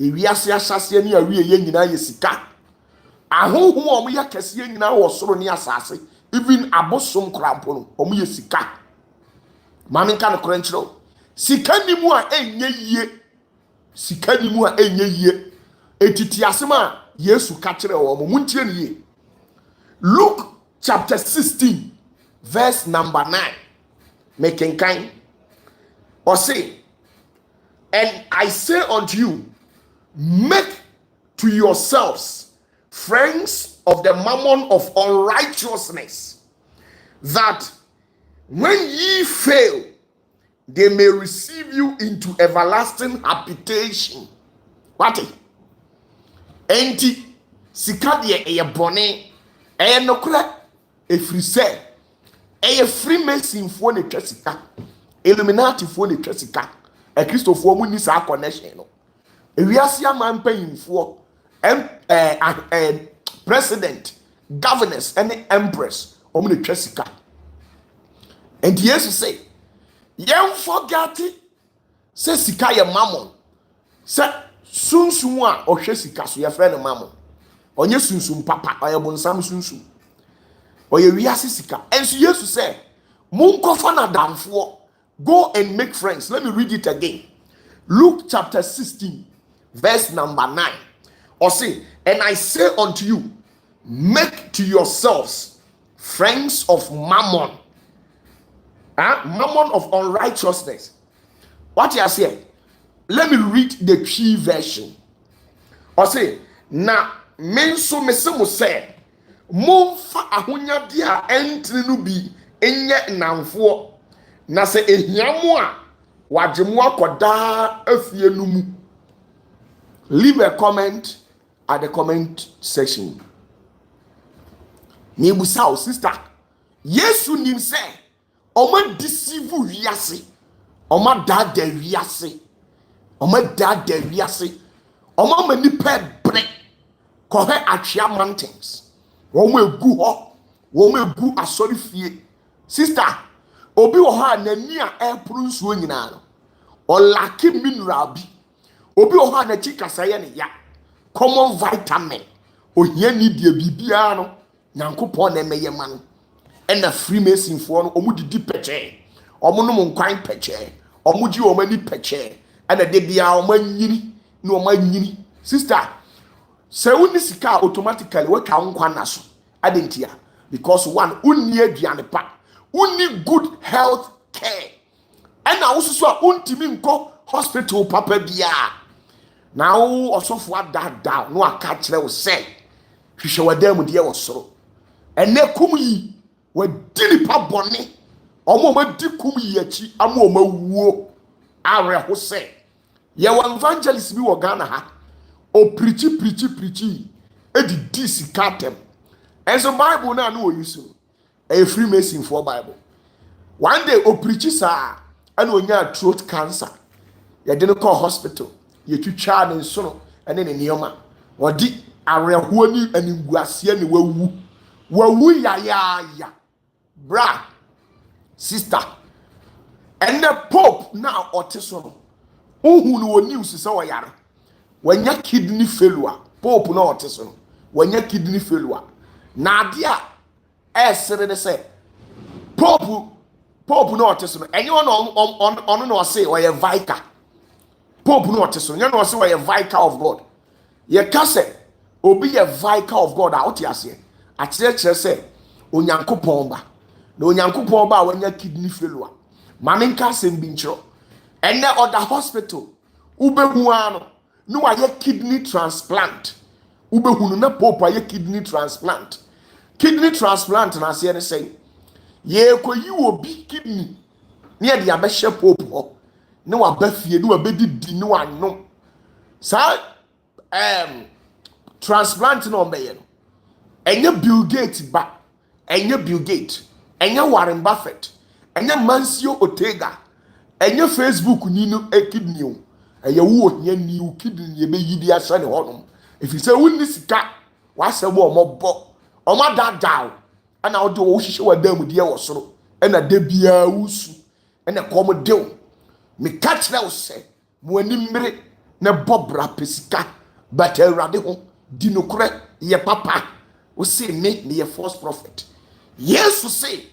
ewiase asase ne awie ye nyina ye sika ahohu omu ya kese nyina wo soro ne asase even abosom krampo no omu ye sika mami nka no kranchiro sika ni mu a enye yie etiti asema Yesu ka kire wo mo muntie ne yie Luke chapter 16 verse number 9 making kind or say, and I say unto you, make to yourselves friends of the mammon of unrighteousness, that when ye fail, they may receive you into everlasting habitation. What? Enti sikadie eye bone eye nokra efrise eye Freemason fo ne twasika Illuminati fo ne twasika Christopher mu ni sa connection no ewiase amampanyimfo president governors and empress omu ne twasika. And Jesus say yem forget say sika ye mammon say sunsun a ohwe sika so ye friend mammon onye sunsun papa oye bonsam sunsun oye wiase sika. And so Jesus say munkofa na damfo go and make friends. Let me read it again. Luke chapter 16 verse number 9 or say, and I say unto you, make to yourselves friends of mammon, mammon of unrighteousness. What you say? Let me read the key version. Or say, na menso mesemo say, momfa ahonya dia entri no bi enye namfo na se ehiamo a wagemu akoda afie no mu. Leave a comment at the comment section. Nebusa sister, Yesu nim say oma deceive wiase, oma da wiase, oma da wiase, oma mani pe bre ko he atwea mountains. Woma egu ho, woma egu asori fie. Sister, obi wo ha nani a epru nsuo nyina no. Olaki mineral bi. Obi wo ha na chikasa ye ne ya. Common vitamin. Ohia ni die bibia no. Nyankopon na meye ma no. Ena Freemason fo no omu didi peche. Omu no nkwan peche. Omu ji omani peche. Ena de bia omanyiri no manyini sister say woni sika automatically what ka nkwa na so adentia because one unni aduane pa unni good health care and na so a untimi nko hospital papa bia na wo osofo adada no aka kire wo say hwehwe wadam de wo soro ene kum yi wadini pa bone omo ma di kum yi achi ama ma wuo are ho say ye wan evangelist bi wo Ghana ha o preach edi dis katem and so Bible na no use a Freemason for Bible one day o preach sa and onya throat cancer ye de no call hospital ye twitwa ne nso no ene ne nioma odi areho ni aniguase ne wawu ya bra sister and the pope now oteso no ohun no news say o yare wanya kidney failure pope na oteso no wanya kidney failure na dia esere de say pope na oteso no enye on no say o ye vicar pope na oteso no no say o ye vicar of God ye ka say obi ye vicar of God out ase a kire say onyankopon ba na onyankopon ba wanya kidney failure maninka sem bi nchiro ene other hospital ubehu ano no aye kidney transplant ubehu na pope aye kidney transplant na se ne say ye koyi obi kidney ne ye dia be hye pope ho ne wa ba fie ne wa be didi ne wa no sa transplant no be ye no enye Bill Gates ba enye Bill Gates enye Warren Buffett enye Mancio Ortega enye Facebook ni no kidney o eye wo ohia ni o kidney ye be yidi asa ne honom if you say wonni sika wa sebo omobo omadadao ana ode wo hihye wadam die wo soro ana da bia wusu ana kom dew me catch na wo se mo animre na bobra pesika but awrade ho dinokure ye papa wo se me ye false prophet yesu say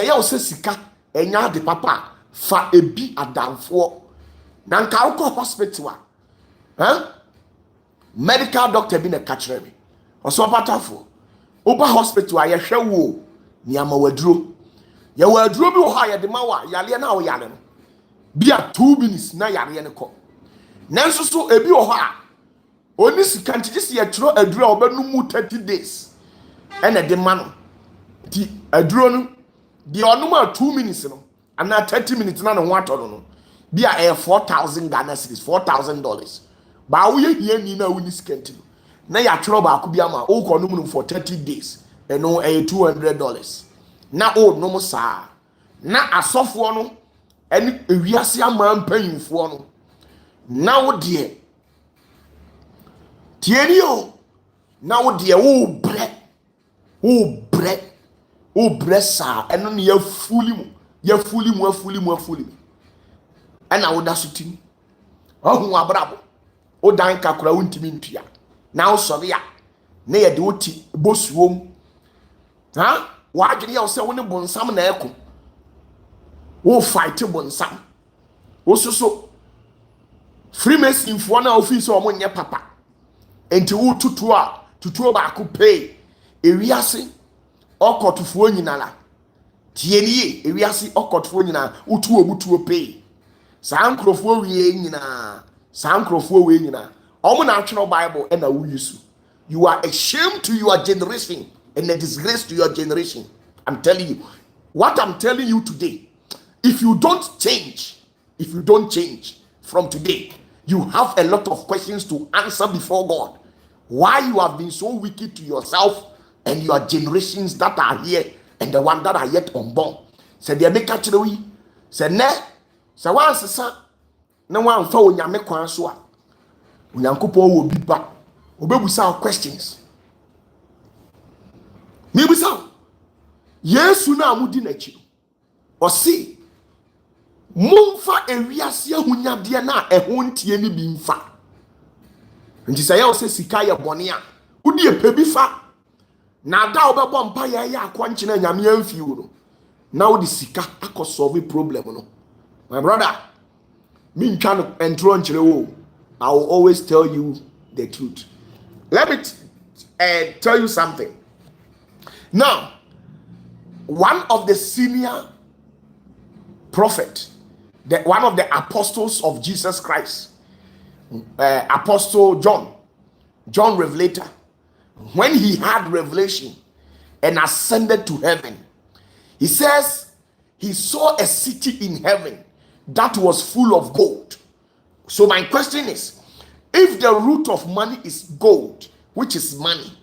ya wo se sika enya de papa fa ebi adamfo na nka wo hospital medical doctor bi na catch me oso OPATAFUOR oba hospital aye hwewo ni amawaduro ya waduro bi wo ha ye de mawa yale na wo yale no bia 2 minutes na yare ne ko nanso so ebi wo ha oni sika ntisi ye tro aduro a obenu mu 30 days ene de ma no di aduro no di onu ma 2 minutes no ana 30 minutes na no ho atoro no bia 4,000 Ghana cedis $4,000 ba wo ye hie ni na woni sika ntino na ya tro ba ko bia ma o ko no mu for 30 days eno $200 na o no mo sa na asofo no eni ewiase ama mpanyimfo no na wo de tieni o na wo de wo bre sa eno ne ya fuli mu ana wo da sutin ohu abrabo o dan kakura wontimi ntua na wo sori ya na ye de oti bosuom wa adwene ya wo se wo ne bonsam na eko wo fight bonsam wo soso Freemason fo na office o mo nye papa enti wo tutuo ba ko pay ewiase okotofo nyinala tienie ewiase okotofo nyina utuo mutuo pay sankrofo wie nyina omo na atweno Bible and na wo yusu you are ashamed to your generation and a disgrace to your generation. I'm telling you what I'm telling you today. If you don't change from today, you have a lot of questions to answer before God. Why you have been so wicked to yourself and your generations that are here and the one that are yet unborn. Said they make catch the way. Said ne. Said once sa no one fa onyame kwan so a. Onyankopon wo bi ba. Obebusa questions. Mibusa. Yesu na amudi na chi. Osi mumfa ewiase ahunyade na eho ntie ni bi mfa. Nti say ya ose sika ye bone a udi epebi fa na da obebo mpa ye ya akwanche na nyame amfi wo na udi sika akosolve problem no. My brother, me ntwa no entro nkyere wo I will always tell you the truth. Let me tell you something. Now, one of the senior prophet, one of the apostles of Jesus Christ, Apostle John Revelator, when he had revelation and ascended to heaven, he says he saw a city in heaven that was full of gold. So my question is, if the root of money is gold, which is money,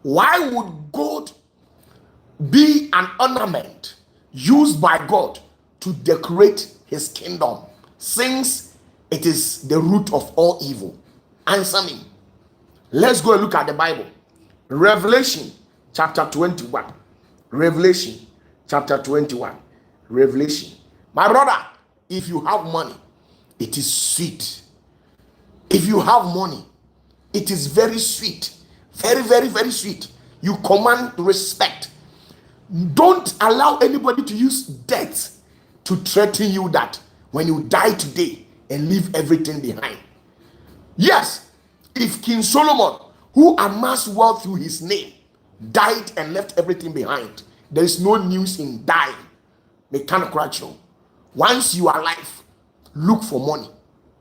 why would gold be an ornament used by God to decorate his kingdom, since it is the root of all evil? Answer me. Let's go and look at the Bible. Revelation chapter 21. Revelation chapter 21. Revelation. My brother, if you have money, it is sweet. If you have money, it is very sweet. Very, very, very sweet. You command respect. Don't allow anybody to use debt to threaten you that when you die today and leave everything behind. Yes, if King Solomon, who amassed wealth through his name, died and left everything behind, there is no news in dying. They can't crash you. Once you are alive, look for money.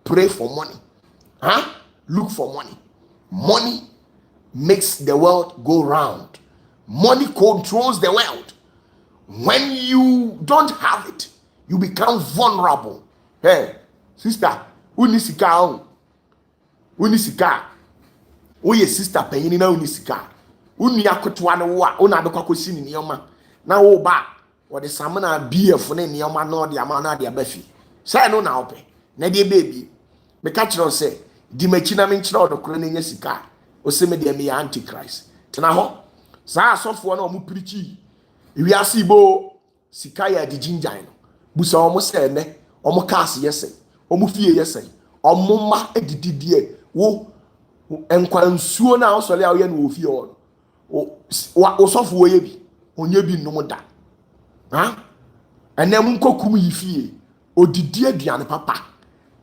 Pray for money. Look for money. Money makes the world go round. Money controls the world. When you don't have it, you become vulnerable. Hey, sister, unisika. Oye sister penyin na unisika. Uni akotwa ne wo a ona adokwa kosi ni nioma. Na wo ba, wo de samana BF ne nioma na ode ama na de abafi. Say no na ope. Na de baby. Me ka kire say, di machi na me nkire odokoro na nya sika. O se me de me ya antichrist. Tena ho. Sa asofo na omu preachi. Iwi asibo sika ya di jinjan no. Busa omu se ne, omu cast yese, omu fie yese. Omu ma edididie wo enkwansuo na osole awo ye no ofie o. O sofo wo ye bi, onye bi nnom da. Enem nkokum yifie, odidi aduane papa.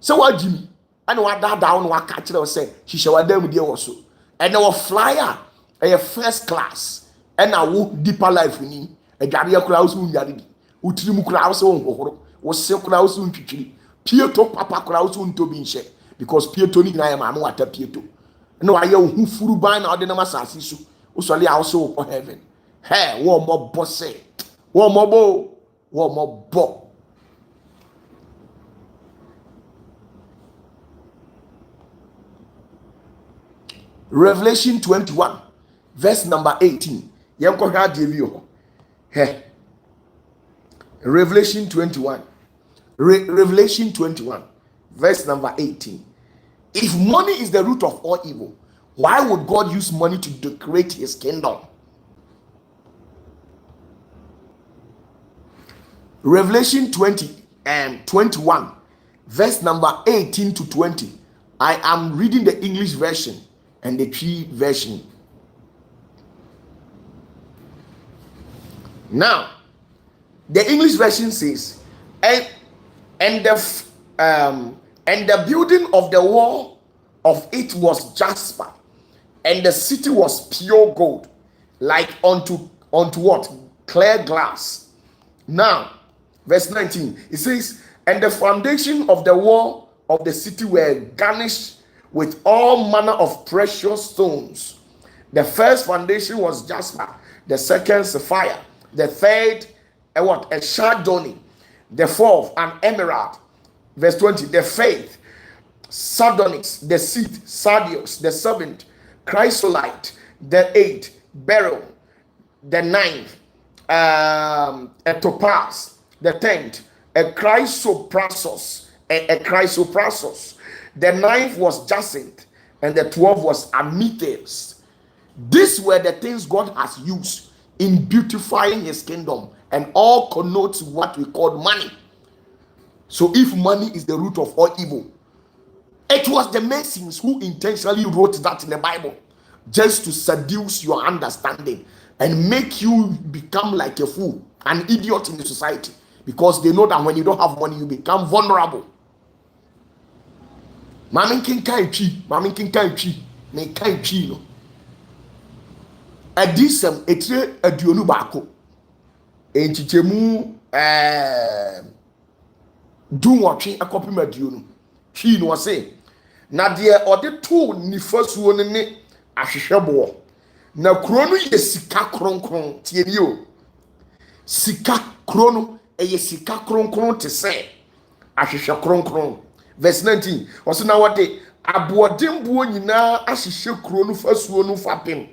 Se wagimi, ane wadada wo no waka kire wo se hihye wadam die wo so. Ene wo flyer, a first class, and a wo deeper life ni. Adware akura wo so nyare bi. Utirimu kura wo so hohoro, wo se kura wo so ntwitwiri. Pieto papa kura wo so ntobi nhye, because pieto ni na ma no wata pieto. No aye hu furu ban na ode na masasi so. Wo sole a wo so ko heaven. Hey, wo mo bosse. Wo mo bo. Revelation 21 verse number 18. Yanko ha devio. Hey. Revelation 21. Revelation 21 verse number 18. If money is the root of all evil, why would God use money to decorate his kingdom? Revelation 21 verse number 18 to 20. I am reading the English version and the Tree version. Now, the English version says, and the building of the wall of it was jasper, and the city was pure gold, like unto what? Clear glass. Now, verse 19, it says, and the foundation of the wall of the city were garnished with all manner of precious stones. The first foundation was jasper, the second sapphire, the third a sardonyx, the fourth an emerald. Verse 20, the fifth sardonyx, the sixth sardius, the seventh chrysolite, the eighth beryl, the ninth a topaz, the tenth a chrysoprasus, the ninth was jacinth, and the 12th was amethyst. These were the things God has used in beautifying his kingdom, and all connotes what we call money. So if money is the root of all evil, it was the Masons who intentionally wrote that in the Bible, just to seduce your understanding and make you become like a fool, an idiot in the society, because they know that when you don't have money, you become vulnerable. Mami kinkai twi me kai twi no adisem etire aduonu baako enchichemu dunwotwe akopim aduonu twi no se na de ode to nifasuo ne ahwehwebo na kuro no ye sika kronkron tie ni o sika kuro no ye sika kronkron te se ahwehwe kronkron. Verse 19 also na wode aboodembuo nyina ahwehwe kuro no fasuo no fapim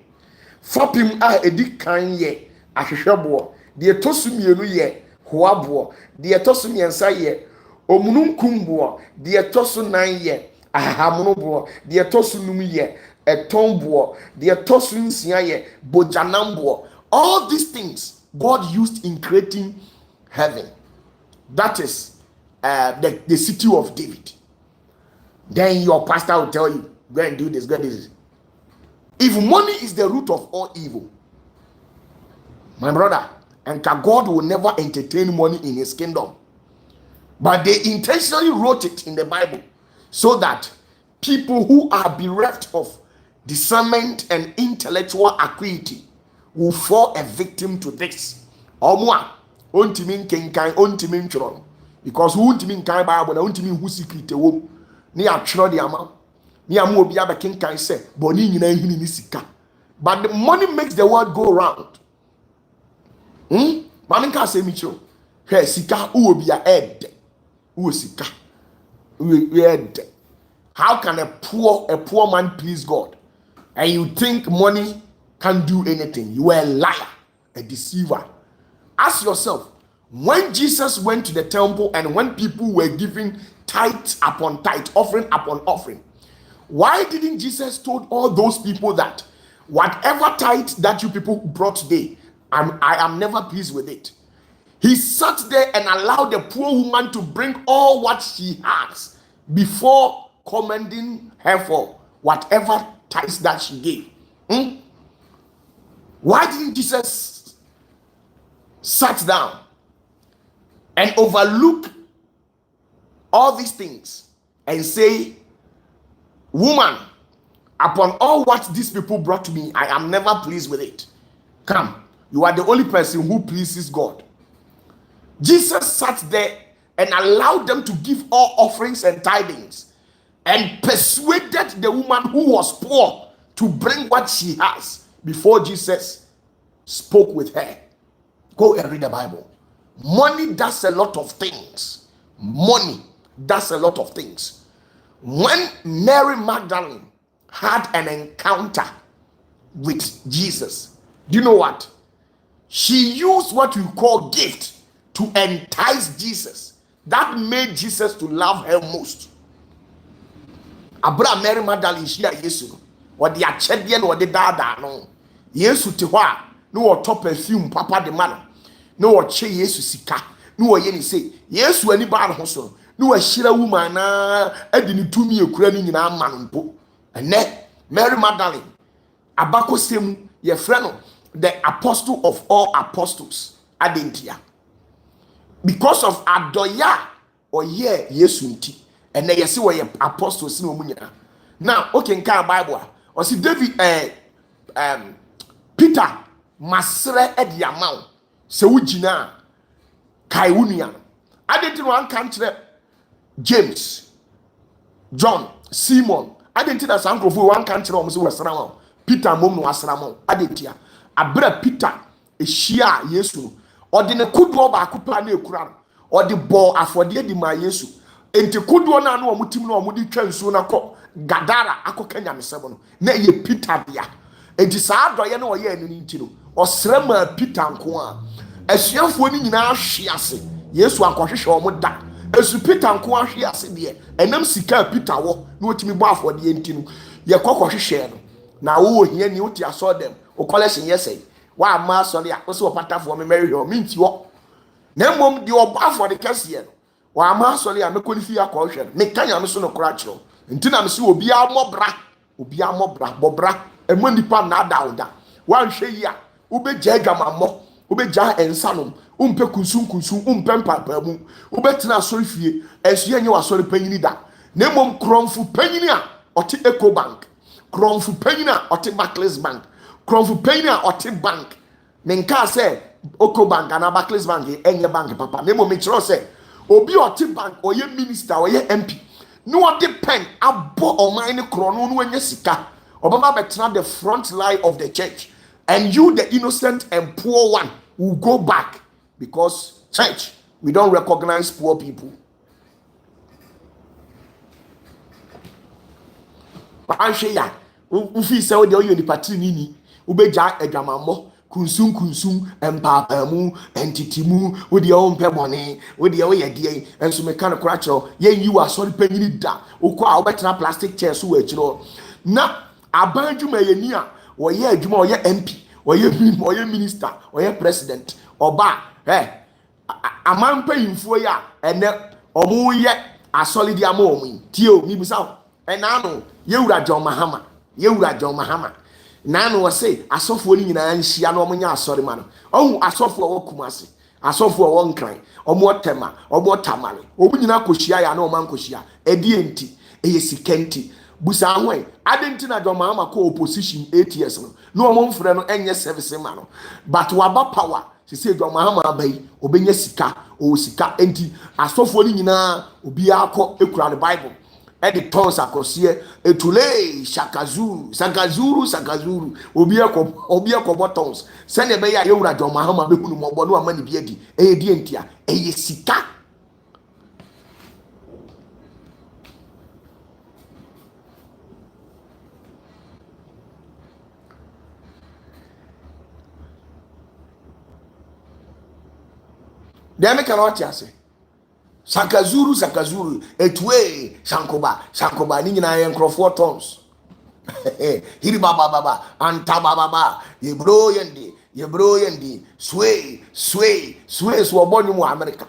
a edi kan ye ahwehwebo de tosu mienu ye hoabo de tosu miensa ye omununkumbo de tosu nan ye ahamonobo de tosu num ye etombo de tosu nsia ye bojanambo. All these things God used in creating heaven. That is the city of David. Then your pastor will tell you, go and do this, go and do this. If money is the root of all evil, my brother, and God will never entertain money in his kingdom. But they intentionally wrote it in the Bible so that people who are bereft of discernment and intellectual acuity will fall a victim to this. Omwa, ontimin kenkan, ontimin chron. Because who ontimin kan Bible, na ontimin who secret wo. Ni atro de ama. Ni amu obi abekenkan say, boni nyina hini ni sika. But the money makes the world go round. Mami ka say mi chro. He sika u obi a ed. U sika. We ed. How can a poor man please God? And you think money can do anything? You are a liar, a deceiver. Ask yourself, when Jesus went to the temple and when people were giving tithe upon tithe, offering upon offering, why didn't Jesus told all those people that whatever tithe that you people brought today, I am never pleased with it? He sat there and allowed the poor woman to bring all what she has before commending her for whatever tithes that she gave. Why didn't Jesus sit down and overlook all these things and say, woman, upon all what these people brought to me, I am never pleased with it. Come, you are the only person who pleases God. Jesus sat there and allowed them to give all offerings and tithings and persuaded the woman who was poor to bring what she has before Jesus spoke with her. Go and read the Bible. Money does a lot of things. Money does a lot of things. When Mary Magdalene had an encounter with Jesus, do you know what? She used what we call gift to entice Jesus. That made Jesus to love her most. Abra Mary Magdalene shia Yesu. What the achedie no de dada no. Yesu te ho a no top perfume papa de man. No che Yesu sika. No ye ni say Yesu ani ba no so. No ahira woman na adi ni tumi ekura ni nyina ama no mpo. Ene Mary Magdalene abakosem ye frɛ no the apostle of all apostles adentia. Because of adoya or ye Yesu nti. And they see where apostles no munya. Now, okay, in Bible, or see David Peter masre edi amount. Se wujina kai wunia. I didn't one country James, John, Simon. I didn't that uncle for one country almost was around. Peter mom was around. I didn't ya. Abra Peter a shia Yesu. Or the kudo ba kupa ne kuran. Or the ball afode di ma Yesu. Enti kudo na no omutim no omudi twansu na kɔ Gadara akɔka nyamesɛm no na ye Peter bia. Enti saa adɔye na ɔyɛ anu nti no ɔsrɛ ma Peter nko a asuafoɔ ni nyinaa hwe ase. Yesu akɔhwehwɛ ɔmo da. Esu Peter nko ahwe ase de enam sika Peter wɔ na otimi bɔ afɔde enti no ye kɔkɔhwehwɛ no na wo ohia ni oti asɔ dem o collection yesɛ wa ama asɔre a wo se opatafoɔ me marry ho minti wɔ na mmom de ɔbɔ afɔde kɛseɛ no wa ama asɔre a mekɔlifi akɔhwɛ me kanya me so no kora kyerɛ nti na me se obi amɔbra bɔbra emu nipa na ada wa nhwɛ yi a wo be gya adwamammɔ wo be gya ensanom umpe kunsun umpe mpapamu wo be tena asɔre fie esu enye wasɔre panyini da Nemom kromfu panyina ɔte Eco Bank, kromfu panyina ɔte Barclays Bank, kromfu panyina ɔte bank. Menka sɛ Eco Bank and Barclays Bank enye bank papa. Nemom metro sɛ obi ɔte bank ɔyɛ minister ɔyɛ MP. No ɔde pen abo ɔman ne krono no enye sika. Obama betena the front line of the church, and you, the innocent and poor one, will go back because church, we don't recognize poor people. Ansheya, ufi se ode oyo ni patri nini, ubeja edwamammo, kunsum empapamu, entitimu, odi o mpebone, odi o yede, enso meka no kra kiro, ye you are sorry panyini da, ukwa obetena plastic chair so wachiro. Na abanjuma ye ni a, woye adwuma oye MP, oye minister, oye president, oba, amampa yimfo ya ene omu ye asolidi ama omu tio mi busa enano yewura John Mahama nano wo se asofo ni nyina anhia na omunya asori ma no ohu asofo wo kumase asofo wo nkran omo tema omo tamale omu nyina kohia ya na o man kohia edie nti eye sikenti busa hwen adenti na John Mahama ko opposition 8 years no omo mfre no enye service ma no but waba power sisi John Mahama abai obenya sika o sika enti asofo ni nyina obi akọ ekura the Bible e the tons akrosie etule sakazuru obi akọ buttons sene be ya yewura John Mahama be hunu mogbo no amani bi adi e di entia e sika Deme cannot say sakazuru etwe shankoba ni nyina ye nkrofo tons hiri baba anta baba yebro yendi sway so bonyu mu America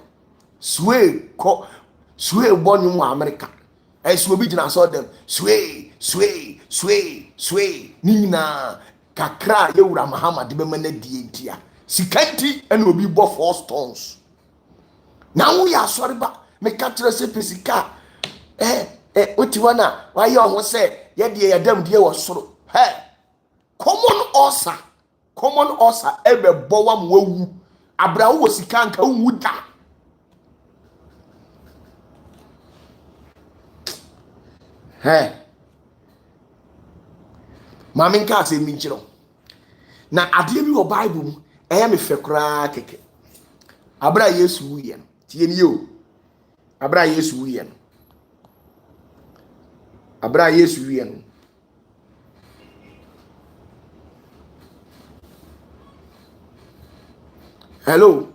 sway bonyu mu America eso bi gina so dem sway ni nyina kakra yewura Muhammad be mena die ntia sikanti ena obi bo 4 stones. Now we are sorry ba me katre se pesika otiwana why you ho say ye de yadam de wo soro common osa ebe bowa m wawu abra wo sika nka wu da mami nka se mi nchiro na ade bi wo Bible mu me fekura keke abra Yesu wuye no tieni yo abra Yesu wuye no hello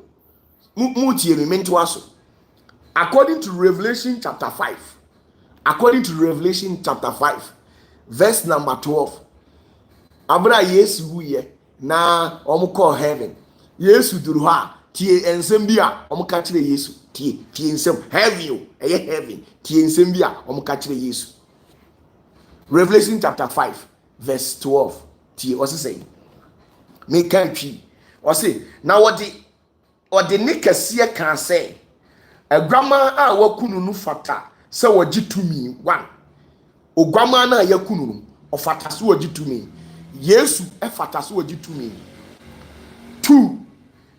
mu tieni mento aso according to Revelation chapter 5 verse number 12 abra Yesu wuye na omuko heaven Yesu duru ha tie ensem bia omuka kire Yesu tie ensem heaven heaven tie ensem bia omuka kire Yesu Revelation chapter 5 verse 12 tie o say me kan twi o say na wodi ne kase kan say agwama a wakunu no fata se wogi tumi 1 ogwama na yakunu no ofata se wogi tumi Yesu fata se wogi tumi 2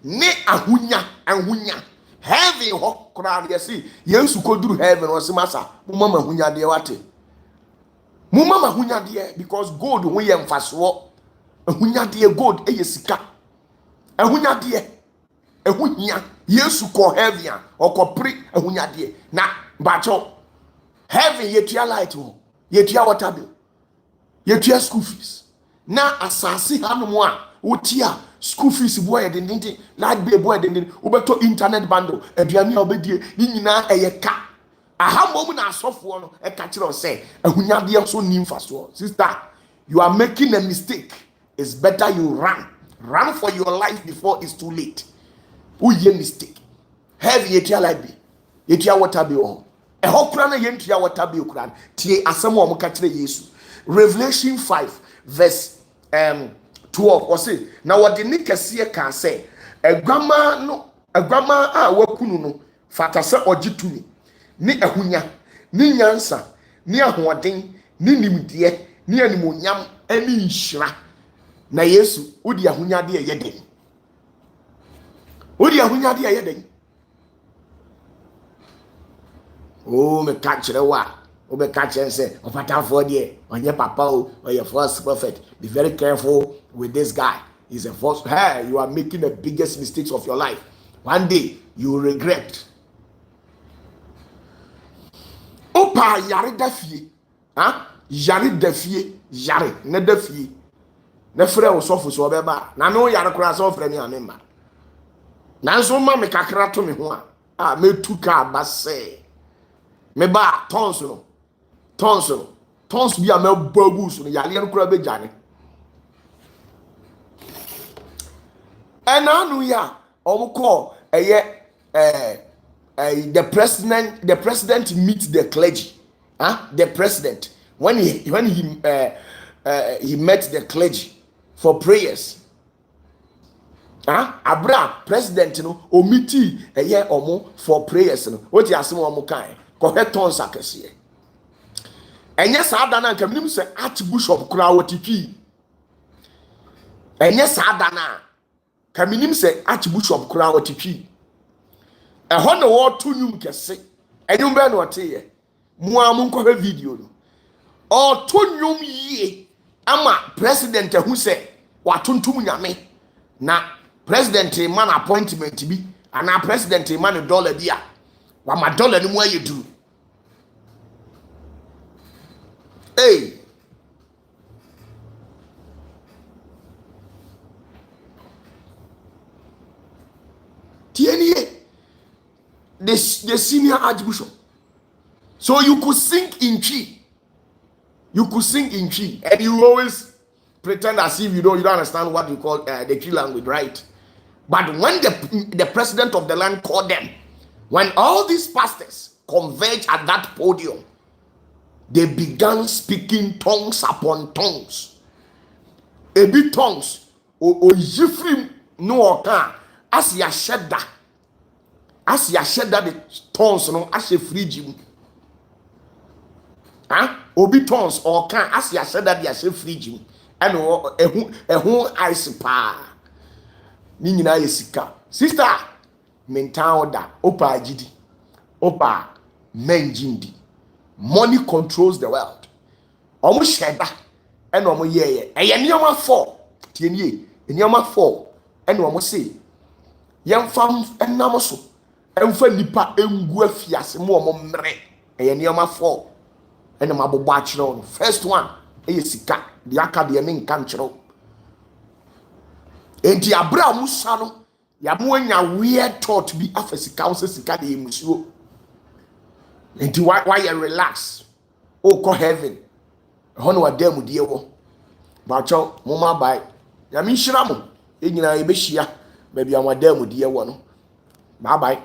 ne ahunya heaven ho kra yesi Yesu koduru heaven o simasa mama ahunya de wate mama ahunya de because gold wo ye mfaso ahunya de gold sika ahunya de ahunya Yesu ko heaven okopre ahunya de na bacho heaven yetua light ho yetua water bill yetua school fees na asasi hanom a wotia school fees boy dindin light bill boy dindin ubeto internet bundle aduane obedie ni nyina eyeka ahamom na asofo no eka kire o say ahunyade so nimfaso sister you are making a mistake. It's better you run for your life before it's too late. Uye mistake heavy yetia light bill yetia water bill e hokra na yentia water bill kran tie asem o mka kire Yesu Revelation 5 verse 12 or say na wodi ne kase kan say agwama a wakunu no fata se ogitumi ni ahunya ni nyansa ni ahoɔden ni nimdeɛ ni animonyam ɛne nhyira na Yesu wodi ahonyade ɛyɛ den wodi ahonyade ɛyɛ den o me ka kyerɛ wa o be ka kyerɛ sɛ ɔpatafoɔ deɛ ɔnyɛ papa o ɔyɛ false prophet. Be very careful with this guy. He's a false. Hey, you are making the biggest mistakes of your life. One day you will regret. Opa yare dafie, yare dafie, yare ne dafie. Ne frɛ wo sɔfo so ɔbɛba. Na no yare kora sɛ ɔfrɛ me amemba. Nanso ma me kakra to me ho a me tu ka ba sɛ me ba tons bi a me bagu so yare no kora be jane. Enanu ya omuko the president meets the clergy. The president when he met the clergy for prayers. Abra president no omiti omo for prayers no. What you asem omo kan? Ko tons akese. Enye saa da na nka minim se archbishop kura wotitwi. Enye saa da na kaminim se archbishop kura wotitwi. Ehɔ na wo to nyum kese. Enyum be na ɔteye. Mu am nkɔhwɛ video no. Ɔto nyum yie ama president hu se watontum nyame na president man appointment bi ana president man dollar bi a wa ma dollar no mu ayedu. Hey, TNA, the senior archbishop. So you could sing in key. You could sing in key, and you always pretend as if you don't understand what you call the key language, right? But when the president of the land called them, when all these pastors converged at that podium, they began speaking tongues upon tongues. A bit tongues. O yifrim no oka as ya shedda. As ya shedda the tongues no as a free Obi tongues oka as ya shedda the as a free and ehu ice pa. Ni nyina yesika. Sister, mental order. Opa agidi. Opa menjindi. Money controls the world. Omo sheba and omo ye. Eye nioma 4. Tienye, nioma 4. And omo say, yam fam enamo so. Emfa nipa engu afiase mo omo mre. Eye nioma 4. And omo abobo achiro. First one, eye sika. Di aka de me nka nchiro. Enti abra musa no, ya mo anya weird thought bi afasika wo sika de emusuo. Enti why you relax? Oh, call heaven. Hono wa dem die wo. Ba cho mo ma bai. Ya mi nhira mo. E nyina e be hia ba bia mo dem die wo no. Bye bye.